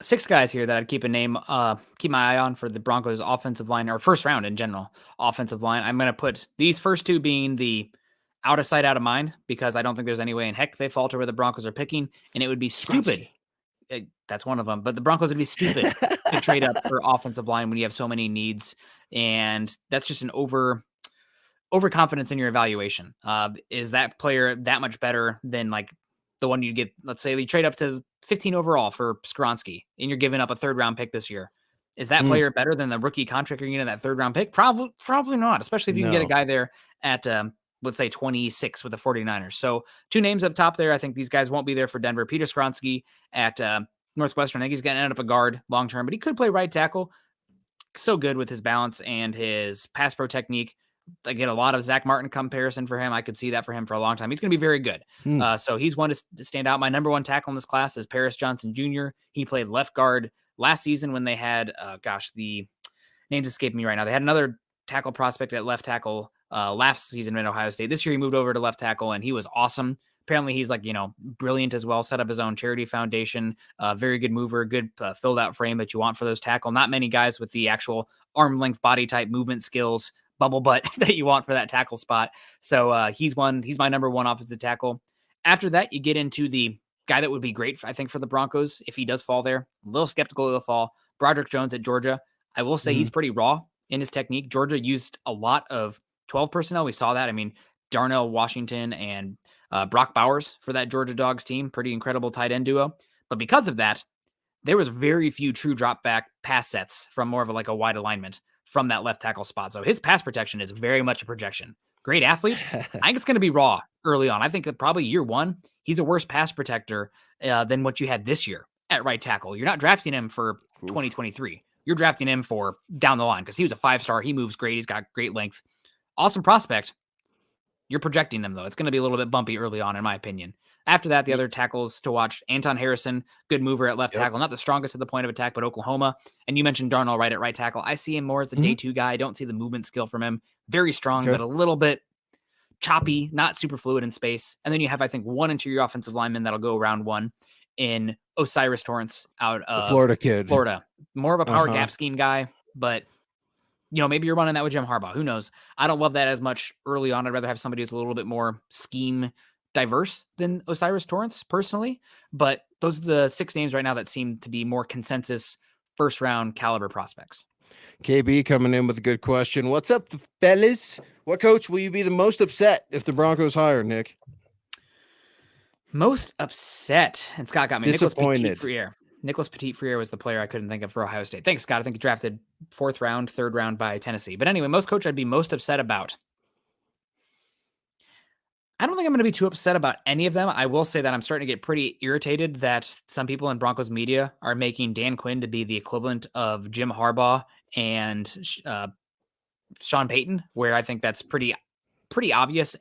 6 guys here that I'd keep my eye on for the Broncos offensive line, or first round in general offensive line. I'm going to put these first 2 being the out of sight, out of mind, because I don't think there's any way in heck they falter where the Broncos are picking, and it would be stupid. That's one of them, but the Broncos would be stupid to trade up for offensive line when you have so many needs, and that's just an overconfidence in your evaluation. Is that player that much better than like the one you get? Let's say you trade up to 15 overall for Skronsky, and you're giving up a 3rd round pick this year. Is that player better than the rookie contract you're getting that 3rd round pick? Probably not, especially if you can get a guy there at let's say 26 with the 49ers. So 2 names up top there. I think these guys won't be there for Denver. Peter Skronsky at Northwestern. I think he's going to end up a guard long term, but he could play right tackle. So good with his balance and his pass pro technique. I get a lot of Zach Martin comparison for him. I could see that for him for a long time. He's going to be very good. So he's one to stand out. My number 1 tackle in this class is Paris Johnson Jr. He played left guard last season when they had, the names escape me right now. They had another tackle prospect at left tackle last season at Ohio State. This year he moved over to left tackle, and he was awesome. Apparently he's like, brilliant as well, set up his own charity foundation, very good mover, good filled out frame that you want for those tackle. Not many guys with the actual arm length body type movement skills, bubble butt that you want for that tackle spot. So he's my number one offensive tackle. After that, you get into the guy that would be great, I think, for the Broncos if he does fall there. A little skeptical of the fall. Broderick Jones at Georgia. I will say he's pretty raw in his technique. Georgia used a lot of 12 personnel. We saw that. I mean, Darnell Washington and Brock Bowers for that Georgia Dogs team. Pretty incredible tight end duo. But because of that, there was very few true drop back pass sets from more of a wide alignment from that left tackle spot. So his pass protection is very much a projection. Great athlete. I think it's going to be raw early on. I think that probably year one, he's a worse pass protector than what you had this year at right tackle. You're not drafting him for 2023. You're drafting him for down the line because he was a 5-star. He moves great. He's got great length. Awesome prospect. You're projecting them, though. It's going to be a little bit bumpy early on, in my opinion. After that, the other tackles to watch, Anton Harrison, good mover at left tackle. Not the strongest at the point of attack, but Oklahoma. And you mentioned Darnell Wright at right tackle. I see him more as a day two guy. I don't see the movement skill from him. Very strong, but a little bit choppy, not super fluid in space. And then you have, I think, one interior offensive lineman that'll go round one in Osiris Torrance out of the Florida kid. Florida. More of a power gap scheme guy, but maybe you're running that with Jim Harbaugh. Who knows? I don't love that as much early on. I'd rather have somebody who's a little bit more scheme diverse than Osiris Torrance personally. But those are the 6 names right now that seem to be more consensus first round caliber prospects. KB coming in with a good question. What's up, fellas? What coach will you be the most upset if the Broncos hire, Nick? Most upset. And Scott got me. Disappointed. Nicholas Petit-Frere was the player I couldn't think of for Ohio State. Thanks, Scott. I think he drafted 4th round, 3rd round by Tennessee. But anyway, most coach I'd be most upset about. I don't think I'm going to be too upset about any of them. I will say that I'm starting to get pretty irritated that some people in Broncos media are making Dan Quinn to be the equivalent of Jim Harbaugh and Sean Payton, where I think that's pretty obvious,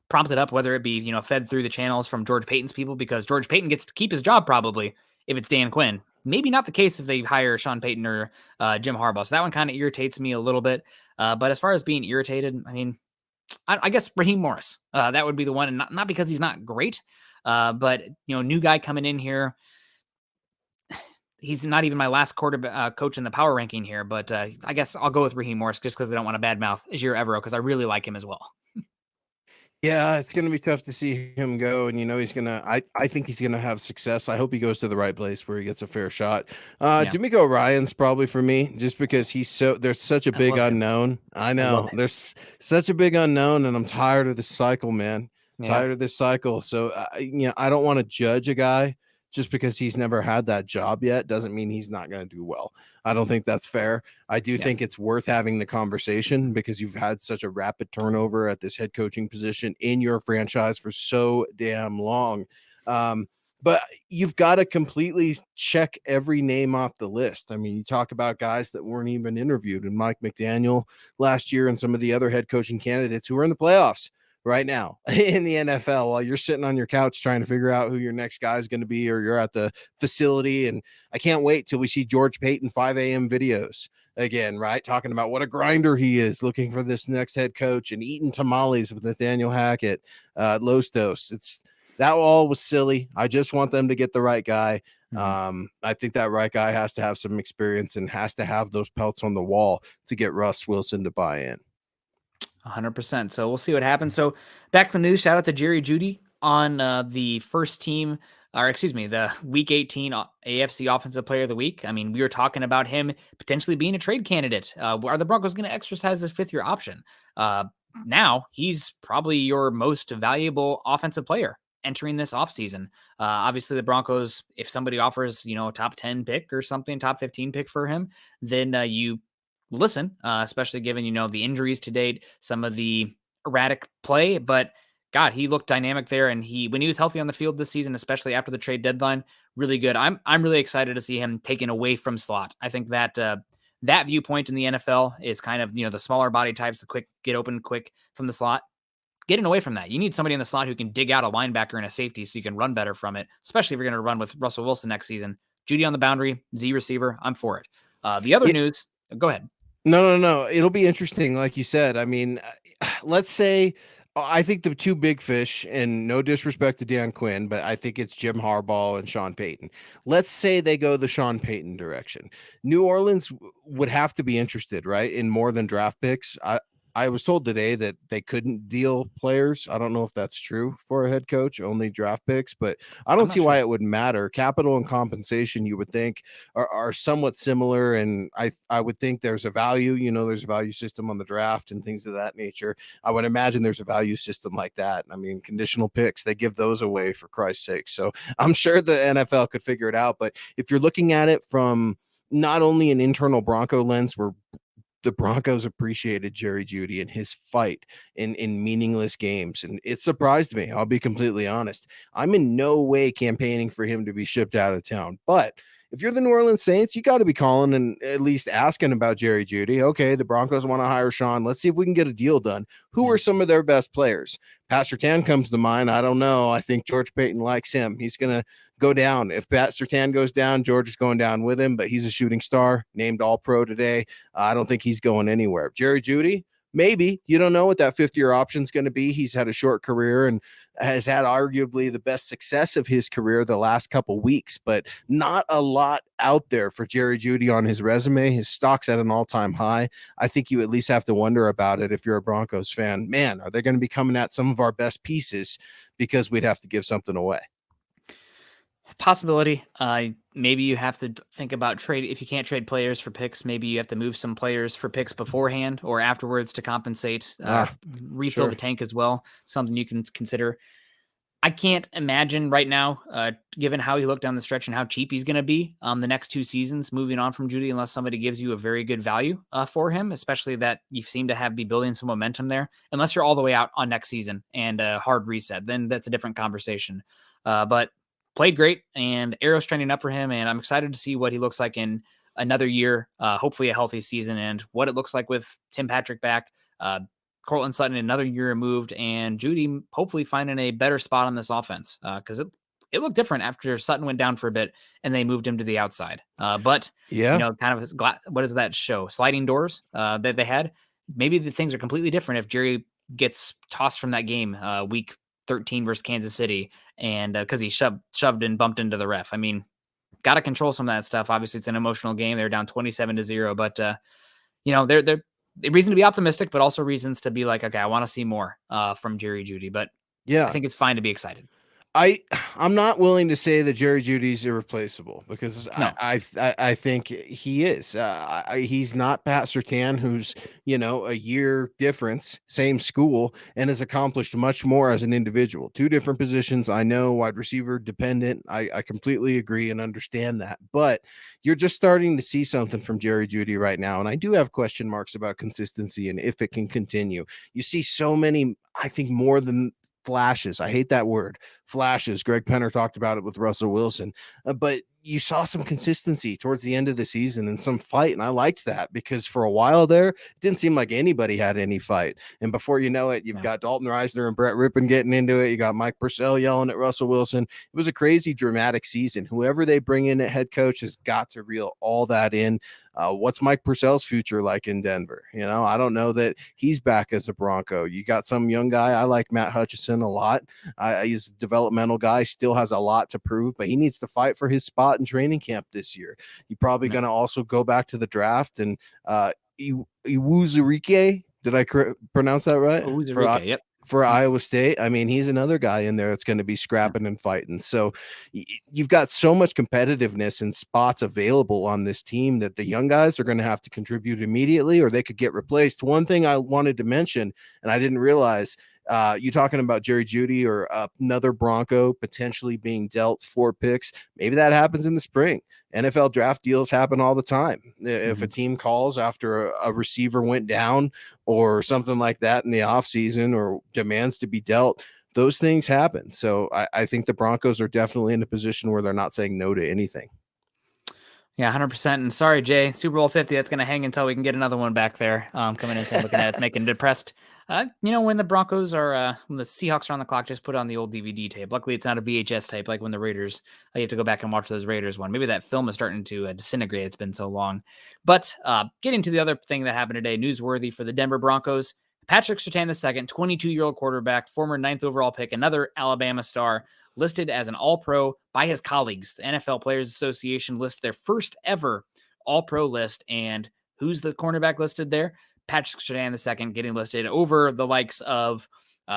prompted up, whether it be, fed through the channels from George Payton's people, because George Payton gets to keep his job probably if it's Dan Quinn. Maybe not the case if they hire Sean Payton or Jim Harbaugh. So that one kind of irritates me a little bit. But as far as being irritated, I mean, I guess Raheem Morris, that would be the one, and not because he's not great, but new guy coming in here. He's not even my last quarterback coach in the power ranking here, but I guess I'll go with Raheem Morris just because I don't want to badmouth Ejiro Evero because I really like him as well. Yeah, it's going to be tough to see him go. And, he's going to, I think he's going to have success. I hope he goes to the right place where he gets a fair shot. D'Amico Ryan's probably for me just because there's such a big unknown. I know there's such a big unknown and I'm tired of this cycle, man. Tired of this cycle. So, I don't want to judge a guy just because he's never had that job yet. Doesn't mean he's not going to do well. I don't think that's fair. I do think it's worth having the conversation because you've had such a rapid turnover at this head coaching position in your franchise for so damn long. But you've got to completely check every name off the list. I mean, you talk about guys that weren't even interviewed, and Mike McDaniel last year and some of the other head coaching candidates who are in the playoffs right now in the NFL while you're sitting on your couch trying to figure out who your next guy is going to be, or you're at the facility. And I can't wait till we see George Payton 5 a.m. videos again, right? Talking about what a grinder he is, looking for this next head coach and eating tamales with Nathaniel Hackett, Lostos. That all was silly. I just want them to get the right guy. I think that right guy has to have some experience and has to have those pelts on the wall to get Russ Wilson to buy in. 100%. So we'll see what happens. So back to the news. Shout out to Jerry Jeudy on the first team, or excuse me, the Week 18 AFC Offensive Player of the Week. I mean, we were talking about him potentially being a trade candidate. Are the Broncos going to exercise his 5th-year option? Now he's probably your most valuable offensive player entering this offseason. Obviously, the Broncos, if somebody offers, a top 10 pick or something, top 15 pick for him, then you listen, especially given, the injuries to date, some of the erratic play, but God, he looked dynamic there. And when he was healthy on the field this season, especially after the trade deadline, really good. I'm really excited to see him taken away from slot. I think that that viewpoint in the NFL is kind of, the smaller body types, the quick get open quick from the slot. Getting away from that. You need somebody in the slot who can dig out a linebacker and a safety so you can run better from it, especially if you're going to run with Russell Wilson next season. Jeudy on the boundary, Z receiver, I'm for it. The other news, go ahead. No. It'll be interesting. Like you said, I mean, let's say I think the two big fish, and no disrespect to Dan Quinn, but I think it's Jim Harbaugh and Sean Payton. Let's say they go the Sean Payton direction. New Orleans would have to be interested, right, in more than draft picks. I was told today that they couldn't deal players. I don't know if that's true for a head coach, only draft picks, but I I'm don't not see why sure. it would matter. Capital and compensation, you would think, are somewhat similar, and I would think there's a value. There's a value system on the draft and things of that nature. I would imagine there's a value system like that. I mean, conditional picks, they give those away for Christ's sake. So I'm sure the NFL could figure it out. But if you're looking at it from not only an internal Bronco lens, where the Broncos appreciated Jerry Jeudy and his fight in meaningless games. And it surprised me. I'll be completely honest. I'm in no way campaigning for him to be shipped out of town. But if you're the New Orleans Saints, you got to be calling and at least asking about Jerry Jeudy. Okay, the Broncos want to hire Sean. Let's see if we can get a deal done. Who Yeah. are some of their best players? Pastor Tan comes to mind. I don't know. I think George Payton likes him. He's going to go down. If Pat Surtain goes down, George is going down with him, but he's a shooting star, named All Pro today. I don't think he's going anywhere. Jerry Jeudy, maybe. You don't know what that fifth-year option is going to be. He's had a short career and has had arguably the best success of his career the last couple weeks, but not a lot out there for Jerry Jeudy on his resume. His stock's at an all-time high. I think you at least have to wonder about it if you're a Broncos fan. Man, are they going to be coming at some of our best pieces because we'd have to give something away? Possibility. Maybe you have to think about trade. If you can't trade players for picks, maybe you have to move some players for picks beforehand or afterwards to compensate, refill the Sure. tank as well. Something you can consider. I can't imagine right now, given how he looked down the stretch and how cheap he's going to be the next 2 seasons, moving on from Judy, unless somebody gives you a very good value for him, especially that you seem to be building some momentum there. Unless you're all the way out on next season and a hard reset, then that's a different conversation. But played great, and arrows trending up for him, and I'm excited to see what he looks like in another year, hopefully a healthy season, and what it looks like with Tim Patrick back. Cortland Sutton another year removed, and Judy hopefully finding a better spot on this offense because it looked different after Sutton went down for a bit and they moved him to the outside. But Yeah. kind of what is that show? Sliding doors that they had. Maybe the things are completely different if Jerry gets tossed from that game week 13 versus Kansas City, and because he shoved and bumped into the ref. I mean, got to control some of that stuff. Obviously, it's an emotional game. They're down 27-0, but they're reason to be optimistic, but also reasons to be like, okay, I want to see more from Jerry Jeudy. But I Yeah. think it's fine to be excited. I I'm not willing to say that Jerry Judy's irreplaceable because No, I think he is. He's not Pat Surtain, who's a year difference, same school, and has accomplished much more as an individual. Two different positions. I know, wide receiver dependent. I completely agree and understand that, but you're just starting to see something from Jerry Jeudy right now, and I do have question marks about consistency and if it can continue. You see so many, I think, more than flashes. I hate that word, flashes. Greg Penner talked about it with Russell Wilson, but you saw some consistency towards the end of the season and some fight. And I liked that because for a while there, it didn't seem like anybody had any fight. And before you know it, you've no, got Dalton Reisner and Brett Rippon getting into it. You got Mike Purcell yelling at Russell Wilson. It was a crazy, dramatic season. Whoever they bring in at head coach has got to reel all that in. What's Mike Purcell's future like in Denver? I don't know that he's back as a Bronco. You got some young guy. I like Matt Hutchinson a lot. He's a developmental guy, still has a lot to prove, but he needs to fight for his spot in training camp this year. You're probably no. going to also go back to the draft and Iwuzurike. Did I pronounce that right? Oh, Enrique. Yep. For Yep. Iowa State. I mean, he's another guy in there that's going to be Yeah. scrapping and fighting. So you've got so much competitiveness and spots available on this team that the young guys are going to have to contribute immediately or they could get replaced. One thing I wanted to mention, and I didn't realize, you talking about Jerry Jeudy or another Bronco potentially being dealt 4 picks. Maybe that happens in the spring. NFL draft deals happen all the time. If a Mhm. team calls after a receiver went down or something like that in the offseason or demands to be dealt, those things happen. So I think the Broncos are definitely in a position where they're not saying no to anything. Yeah, 100%. And sorry, Jay, Super Bowl 50, that's going to hang until we can get another one back there. Coming in and looking at it, it's making me depressed. When the Broncos are, when the Seahawks are on the clock, just put on the old DVD tape. Luckily, it's not a VHS tape like when the Raiders, you have to go back and watch those Raiders one. Maybe that film is starting to disintegrate. It's been so long. But getting to the other thing that happened today, newsworthy for the Denver Broncos, Patrick Surtain II, 22-year-old quarterback, former 9th overall pick, another Alabama star, listed as an All-Pro by his colleagues. The NFL Players Association lists their first ever All-Pro list, and who's the cornerback listed there? Patrick Surtain II getting listed over the likes of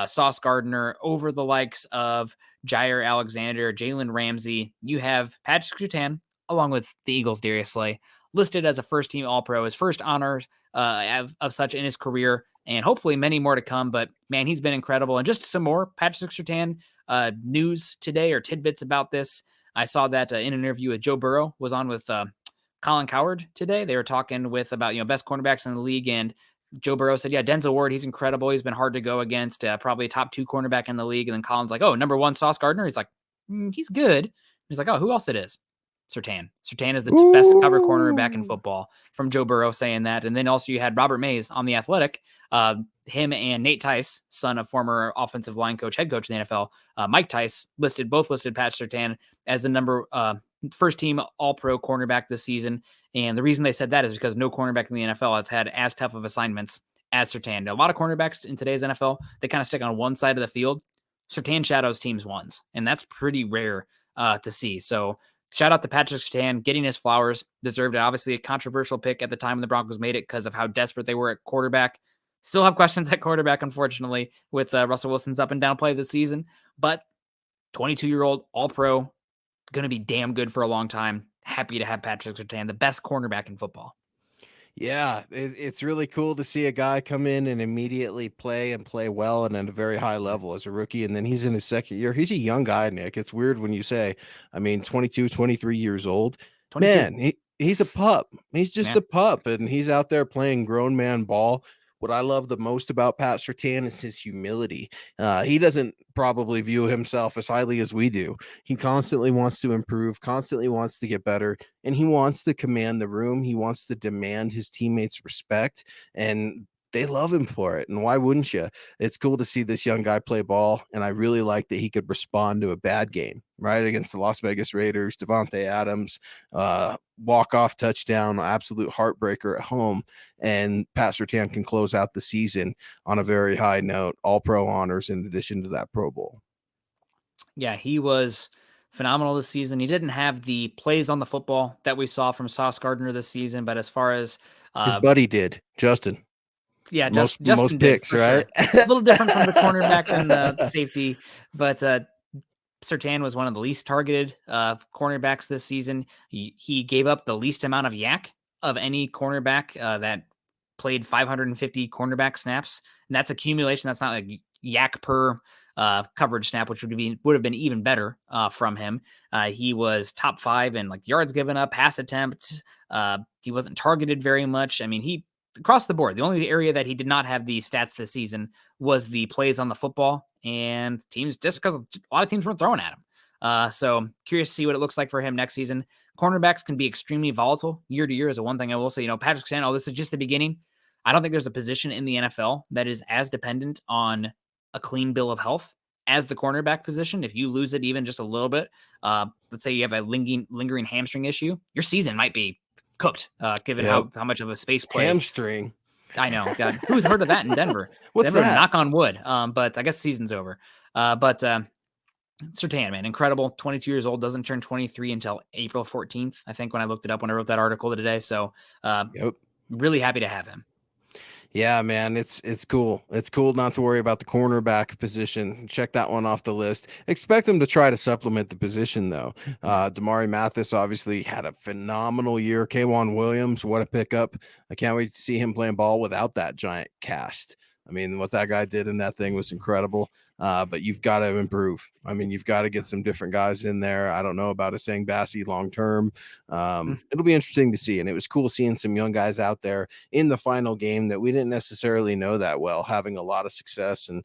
Sauce Gardner, over the likes of Jair Alexander, Jalen Ramsey. You have Patrick Surtain, along with the Eagles' Darius Slay, listed as a first-team All-Pro, his first honors of such in his career, and hopefully many more to come. But man, he's been incredible. And just some more Patrick Surtain news today, or tidbits about this. I saw that in an interview with Joe Burrow was on with Colin Cowherd today. They were talking with about best cornerbacks in the league, and Joe Burrow said, yeah, Denzel Ward, he's incredible. He's been hard to go against, probably a top 2 cornerback in the league. And then Colin's like, oh, number 1, Sauce Gardner. He's like, he's good. He's like, oh, who else it is? Surtain. Surtain is the best cover cornerback in football, from Joe Burrow saying that. And then also you had Robert Mays on The Athletic, him and Nate Tice, son of former offensive line coach, head coach in the NFL, Mike Tice, both listed Pat Surtain as the first team All-Pro cornerback this season. And the reason they said that is because no cornerback in the NFL has had as tough of assignments as Surtain. Now, a lot of cornerbacks in today's NFL, they kind of stick on one side of the field. Surtain shadows teams once, and that's pretty rare to see. So shout out to Patrick Surtain, getting his flowers, deserved it. Obviously, a controversial pick at the time when the Broncos made it because of how desperate they were at quarterback. Still have questions at quarterback, unfortunately, with Russell Wilson's up and down play this season. But 22-year-old All-Pro, going to be damn good for a long time. Happy to have Patrick Surtain, the best cornerback in football. Yeah, it's really cool to see a guy come in and immediately play well and at a very high level as a rookie. And then he's in his second year. He's a young guy, Nick. It's weird when you say, 22, 23 years old. 22. Man, he's a pup. He's just a pup, and he's out there playing grown man ball. What I love the most about Pat Surtain is his humility. He doesn't probably view himself as highly as we do. He constantly wants to improve, constantly wants to get better, and he wants to command the room. He wants to demand his teammates' respect, and they love him for it. And why wouldn't you? It's cool to see this young guy play ball, and I really like that he could respond to a bad game, right? Against the Las Vegas Raiders, Devontae Adams, walk-off touchdown, absolute heartbreaker at home. And Pat Surtain can close out the season on a very high note, All-Pro honors in addition to that Pro Bowl. Yeah, he was phenomenal this season. He didn't have the plays on the football that we saw from Sauce Gardner this season, but as far as his buddy did, Justin. Yeah, Justin most picks, right? Sure. A little different from the cornerback than the safety, but Surtain was one of the least targeted cornerbacks this season. He gave up the least amount of yak of any cornerback that played 550 cornerback snaps, and that's accumulation. That's not like yak per coverage snap, which would have been even better from him. He was top 5 in like yards given up, pass attempts. He wasn't targeted very much. I mean, he across the board, the only area that he did not have the stats this season was the plays on the football, and teams, just because a lot of teams weren't throwing at him. So curious to see what it looks like for him next season. Cornerbacks can be extremely volatile year to year is the one thing I will say. Patrick Surtain, this is just the beginning. I don't think there's a position in the NFL that is as dependent on a clean bill of health as the cornerback position. If you lose it even just a little bit, let's say you have a lingering hamstring issue, your season might be cooked, given how much of a space play. Hamstring. I know. God, who's heard of that in Denver? What's Denver, that? knock on wood. But I guess the season's over. But Surtain, man, incredible. 22 years old, doesn't turn 23 until April 14th, I think, when I looked it up when I wrote that article today. So really happy to have him. Yeah, man, it's cool. It's cool not to worry about the cornerback position. Check that one off the list. Expect them to try to supplement the position, though. Damari Mathis obviously had a phenomenal year. K'Wan Williams, what a pickup. I can't wait to see him playing ball without that giant cast. I mean, what that guy did in that thing was incredible. But you've got to improve. I mean, you've got to get some different guys in there. I don't know about Asang Bassi long term. It'll be interesting to see. And it was cool seeing some young guys out there in the final game that we didn't necessarily know that well, having a lot of success and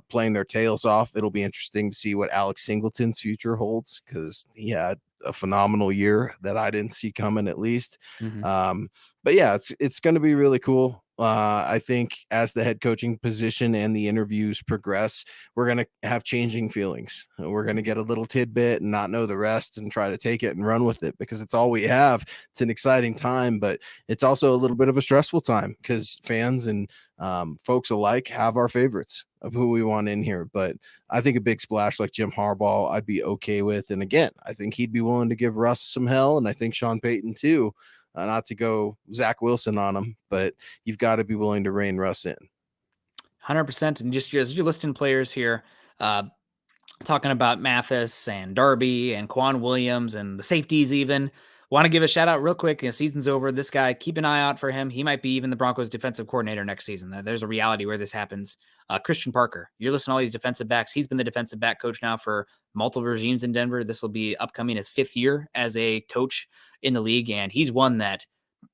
playing their tails off. It'll be interesting to see what Alex Singleton's future holds, because he had a phenomenal year that I didn't see coming, at least. But yeah, it's going to be really cool. I think as the head coaching position and the interviews progress, we're going to have changing feelings. We're going to get a little tidbit and not know the rest and try to take it and run with it because it's all we have. It's an exciting time, but it's also a little bit of a stressful time because fans and folks alike have our favorites of who we want in here. But I think a big splash like Jim Harbaugh, I'd be okay with. And again, I think he'd be willing to give Russ some hell. And I think Sean Payton too. Not to go Zach Wilson on him, but you've got to be willing to rein Russ in. 100%. And just as you're listing players here, talking about Mathis and Darby and Quan Williams and the safeties even. Want to give a shout out real quick. The season's over. This guy, keep an eye out for him. He might be even the Broncos defensive coordinator next season. There's a reality where this happens. Christian Parker, you're listening to all these defensive backs. He's been the defensive back coach now for multiple regimes in Denver. This will be upcoming his 5th year as a coach in the league. And he's one that,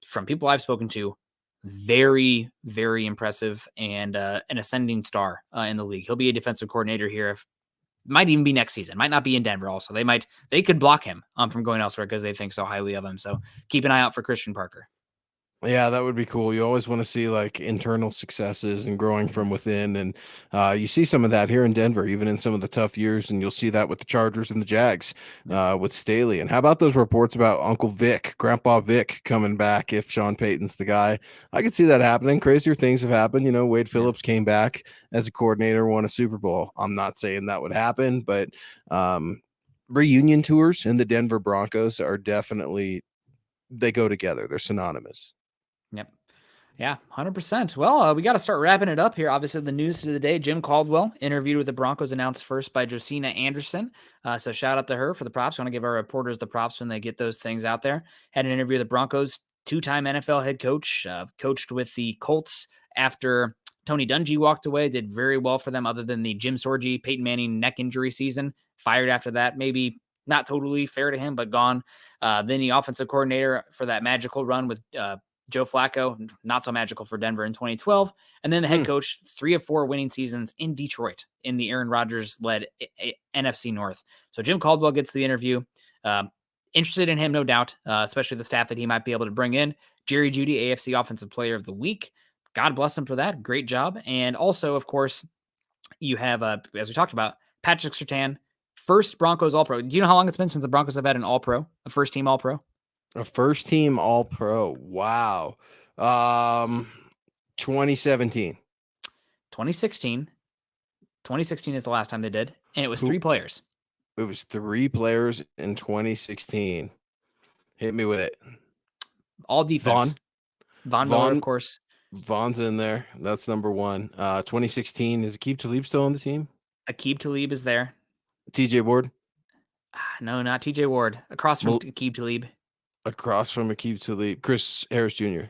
from people I've spoken to, very, very impressive and an ascending star in the league. He'll be a defensive coordinator here if might even be next season, might not be in Denver. Also, they could block him from going elsewhere because they think so highly of him. So keep an eye out for Christian Parker. Yeah, that would be cool. You always want to see like internal successes and growing from within. And you see some of that here in Denver, even in some of the tough years. And you'll see that with the Chargers and the Jags with Staley. And how about those reports about Uncle Vic, Grandpa Vic coming back if Sean Payton's the guy? I could see that happening. Crazier things have happened. You know, Wade Phillips came back as a coordinator, won a Super Bowl. I'm not saying that would happen, but reunion tours in the Denver Broncos are definitely, they go together. They're synonymous. Yep. Yeah, 100%. Well, we got to start wrapping it up here. Obviously, the news of the day, Jim Caldwell interviewed with the Broncos, announced first by Josina Anderson. So shout out to her for the props. I want to give our reporters the props when they get those things out there. Had an interview with the Broncos, 2-time NFL head coach, coached with the Colts after Tony Dungy walked away, did very well for them other than the Jim Sorgi, Peyton Manning neck injury season. Fired after that, maybe not totally fair to him, but gone. Then the offensive coordinator for that magical run with Joe Flacco, not so magical for Denver in 2012. And then the head coach, 3 of 4 winning seasons in Detroit in the Aaron Rodgers-led NFC North. So Jim Caldwell gets the interview. Interested in him, no doubt, especially the staff that he might be able to bring in. Jerry Jeudy, AFC Offensive Player of the Week. God bless him for that. Great job. And also, of course, you have, as we talked about, Patrick Surtain, first Broncos All-Pro. Do you know how long it's been since the Broncos have had an All-Pro, a first-team All-Pro? A first team all pro. Wow. 2017. 2016. 2016 is the last time they did. And it was 3 players. It was 3 players in 2016. Hit me with it. All defense. Von Miller, of course. Vaughn's in there. That's number 1. 2016. Is Aqib Talib still on the team? Aqib Talib is there. TJ Ward? No, not TJ Ward. Across from Aqib Talib. Across from Aqib Talib. Chris Harris Jr.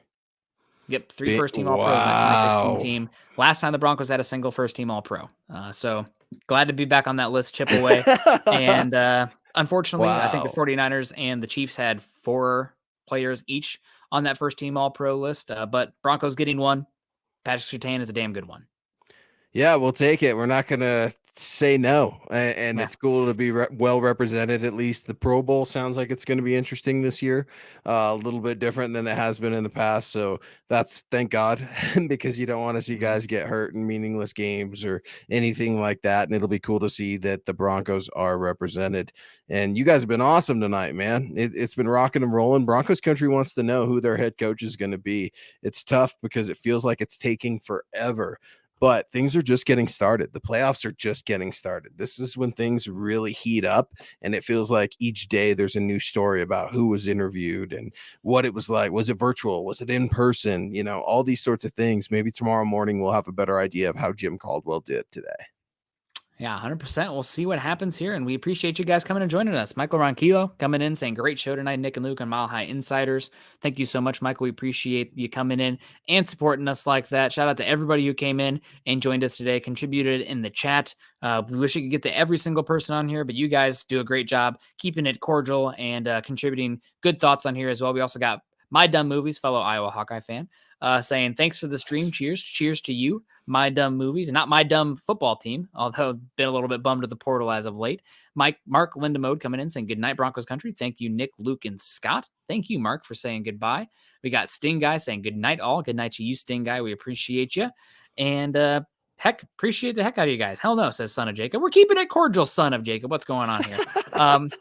Yep, 3 first-team All-Pros in that 2016 team. Last time the Broncos had a single first-team All-Pro. So glad to be back on that list, chip away. And unfortunately, I think the 49ers and the Chiefs had 4 players each on that first-team All-Pro list. But Broncos getting 1. Patrick Surtain is a damn good one. Yeah, we'll take it. We're not going to say no. And it's cool to be well represented. At least the Pro Bowl sounds like it's going to be interesting this year. A little bit different than it has been in the past. So that's, thank God, because you don't want to see guys get hurt in meaningless games or anything like that. And it'll be cool to see that the Broncos are represented. And you guys have been awesome tonight, man. It's been rocking and rolling. Broncos country wants to know who their head coach is going to be. It's tough because it feels like it's taking forever. But things are just getting started. The playoffs are just getting started. This is when things really heat up, and it feels like each day there's a new story about who was interviewed and what it was like. Was it virtual? Was it in person? You know, all these sorts of things. Maybe tomorrow morning we'll have a better idea of how Jim Caldwell did today. Yeah, 100%. We'll see what happens here, and we appreciate you guys coming and joining us. Michael Ronquillo coming in saying, great show tonight, Nick and Luke on Mile High Insiders. Thank you so much, Michael. We appreciate you coming in and supporting us like that. Shout out to everybody who came in and joined us today, contributed in the chat. We wish we could get to every single person on here, but you guys do a great job keeping it cordial and contributing good thoughts on here as well. We also got My Dumb Movies, fellow Iowa Hawkeye fan, saying, thanks for the stream. Cheers. Cheers to you. My Dumb Movies, not my dumb football team, although been a little bit bummed at the portal as of late. Mark Lindemode coming in saying, good night, Broncos country. Thank you, Nick, Luke, and Scott. Thank you, Mark, for saying goodbye. We got Sting Guy saying, good night, all. Good night to you, Sting Guy. We appreciate you. And heck, appreciate the heck out of you guys. Hell no, says Son of Jacob. We're keeping it cordial, Son of Jacob. What's going on here?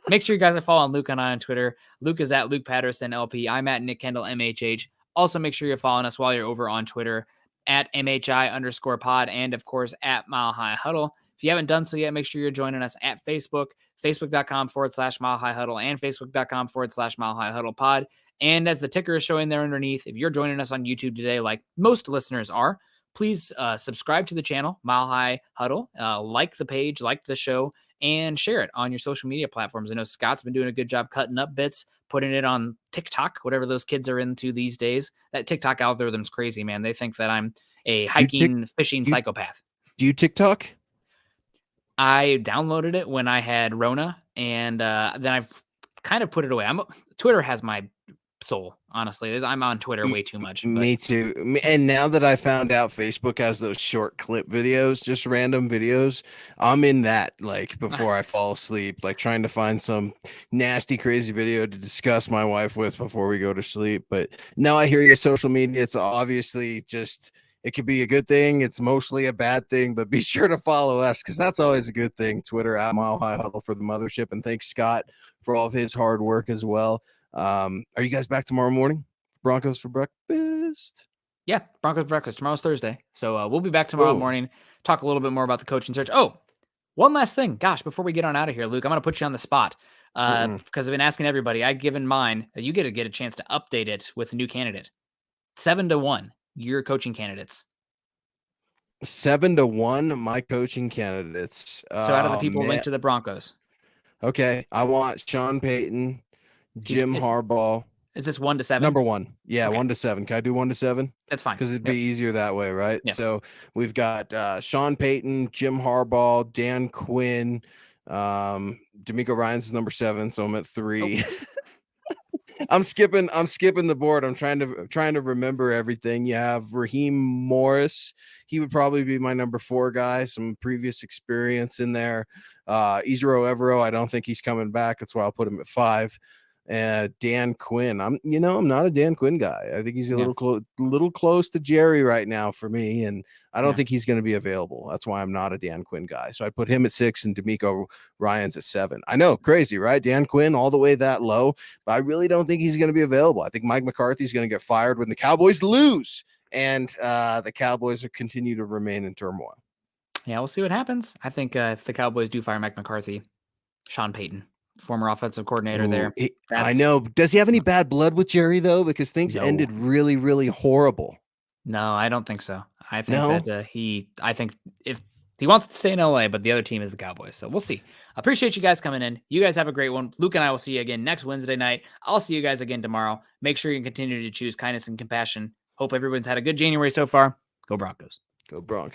Make sure you guys are following Luke and I on Twitter. Luke is at Luke Patterson LP. I'm at Nick Kendell MHH. Also, make sure you're following us while you're over on Twitter at MHI_pod and, of course, at Mile High Huddle. If you haven't done so yet, make sure you're joining us at Facebook, facebook.com/Mile High Huddle and facebook.com/Mile High Huddle pod. And as the ticker is showing there underneath, if you're joining us on YouTube today, like most listeners are, please subscribe to the channel, Mile High Huddle, like the page, like the show, and share it on your social media platforms. I know Scott's been doing a good job cutting up bits, putting it on TikTok, whatever those kids are into these days. That TikTok algorithm's crazy, man. They think that I'm a hiking, fishing psychopath. Do you TikTok? I downloaded it when I had Rona, and then I've kind of put it away. Twitter has my soul, honestly. I'm on Twitter way too much. Me too. And now that I found out Facebook has those short clip videos, just random videos, I'm in that, like, before I fall asleep, like trying to find some nasty, crazy video to discuss my wife with before we go to sleep. But now I hear your social media. It's obviously just, it could be a good thing. It's mostly a bad thing, but be sure to follow us because that's always a good thing. Twitter at Mile High Huddle for the mothership. And thanks, Scott, for all of his hard work as well. Are you guys back tomorrow morning? Broncos for breakfast? Yeah, Broncos breakfast. Tomorrow's Thursday. So we'll be back tomorrow morning, talk a little bit more about the coaching search. Oh, one last thing. Gosh, before we get on out of here, Luke, I'm going to put you on the spot because I've been asking everybody. I've given mine. You get a chance to update it with a new candidate. 7-1, your coaching candidates. 7-1, my coaching candidates. So out of the people linked to the Broncos. Okay, I want Sean Payton, Jim Harbaugh. Is this 1-7? Number 1. Yeah, okay. 1-7. Can I do 1-7? That's fine. Because it'd be easier that way, right? Yep. So we've got Sean Payton, Jim Harbaugh, Dan Quinn, D'Amico Ryans is number 7, so I'm at 3. Oh. I'm skipping the board. I'm trying to remember everything. You have Raheem Morris. He would probably be my number 4 guy. Some previous experience in there. Ezro Evero, I don't think he's coming back. That's why I'll put him at 5. Dan Quinn. I'm not a Dan Quinn guy. I think he's a little close to Jerry right now for me, and I don't think he's going to be available. That's why I'm not a Dan Quinn guy. So I put him at 6 and D'Amico Ryans at 7. I know, crazy, right? Dan Quinn all the way that low, but I really don't think he's going to be available. I think Mike McCarthy's going to get fired when the Cowboys lose, and the Cowboys will continue to remain in turmoil. Yeah, we'll see what happens. I think if the Cowboys do fire Mike McCarthy, Sean Payton, former offensive coordinator there. I know. Does he have any bad blood with Jerry, though? Because things ended really, really horrible. No, I don't think so. I think that I think if he wants to stay in LA, but the other team is the Cowboys. So we'll see. I appreciate you guys coming in. You guys have a great one. Luke and I will see you again next Wednesday night. I'll see you guys again tomorrow. Make sure you continue to choose kindness and compassion. Hope everyone's had a good January so far. Go Broncos. Go Broncos.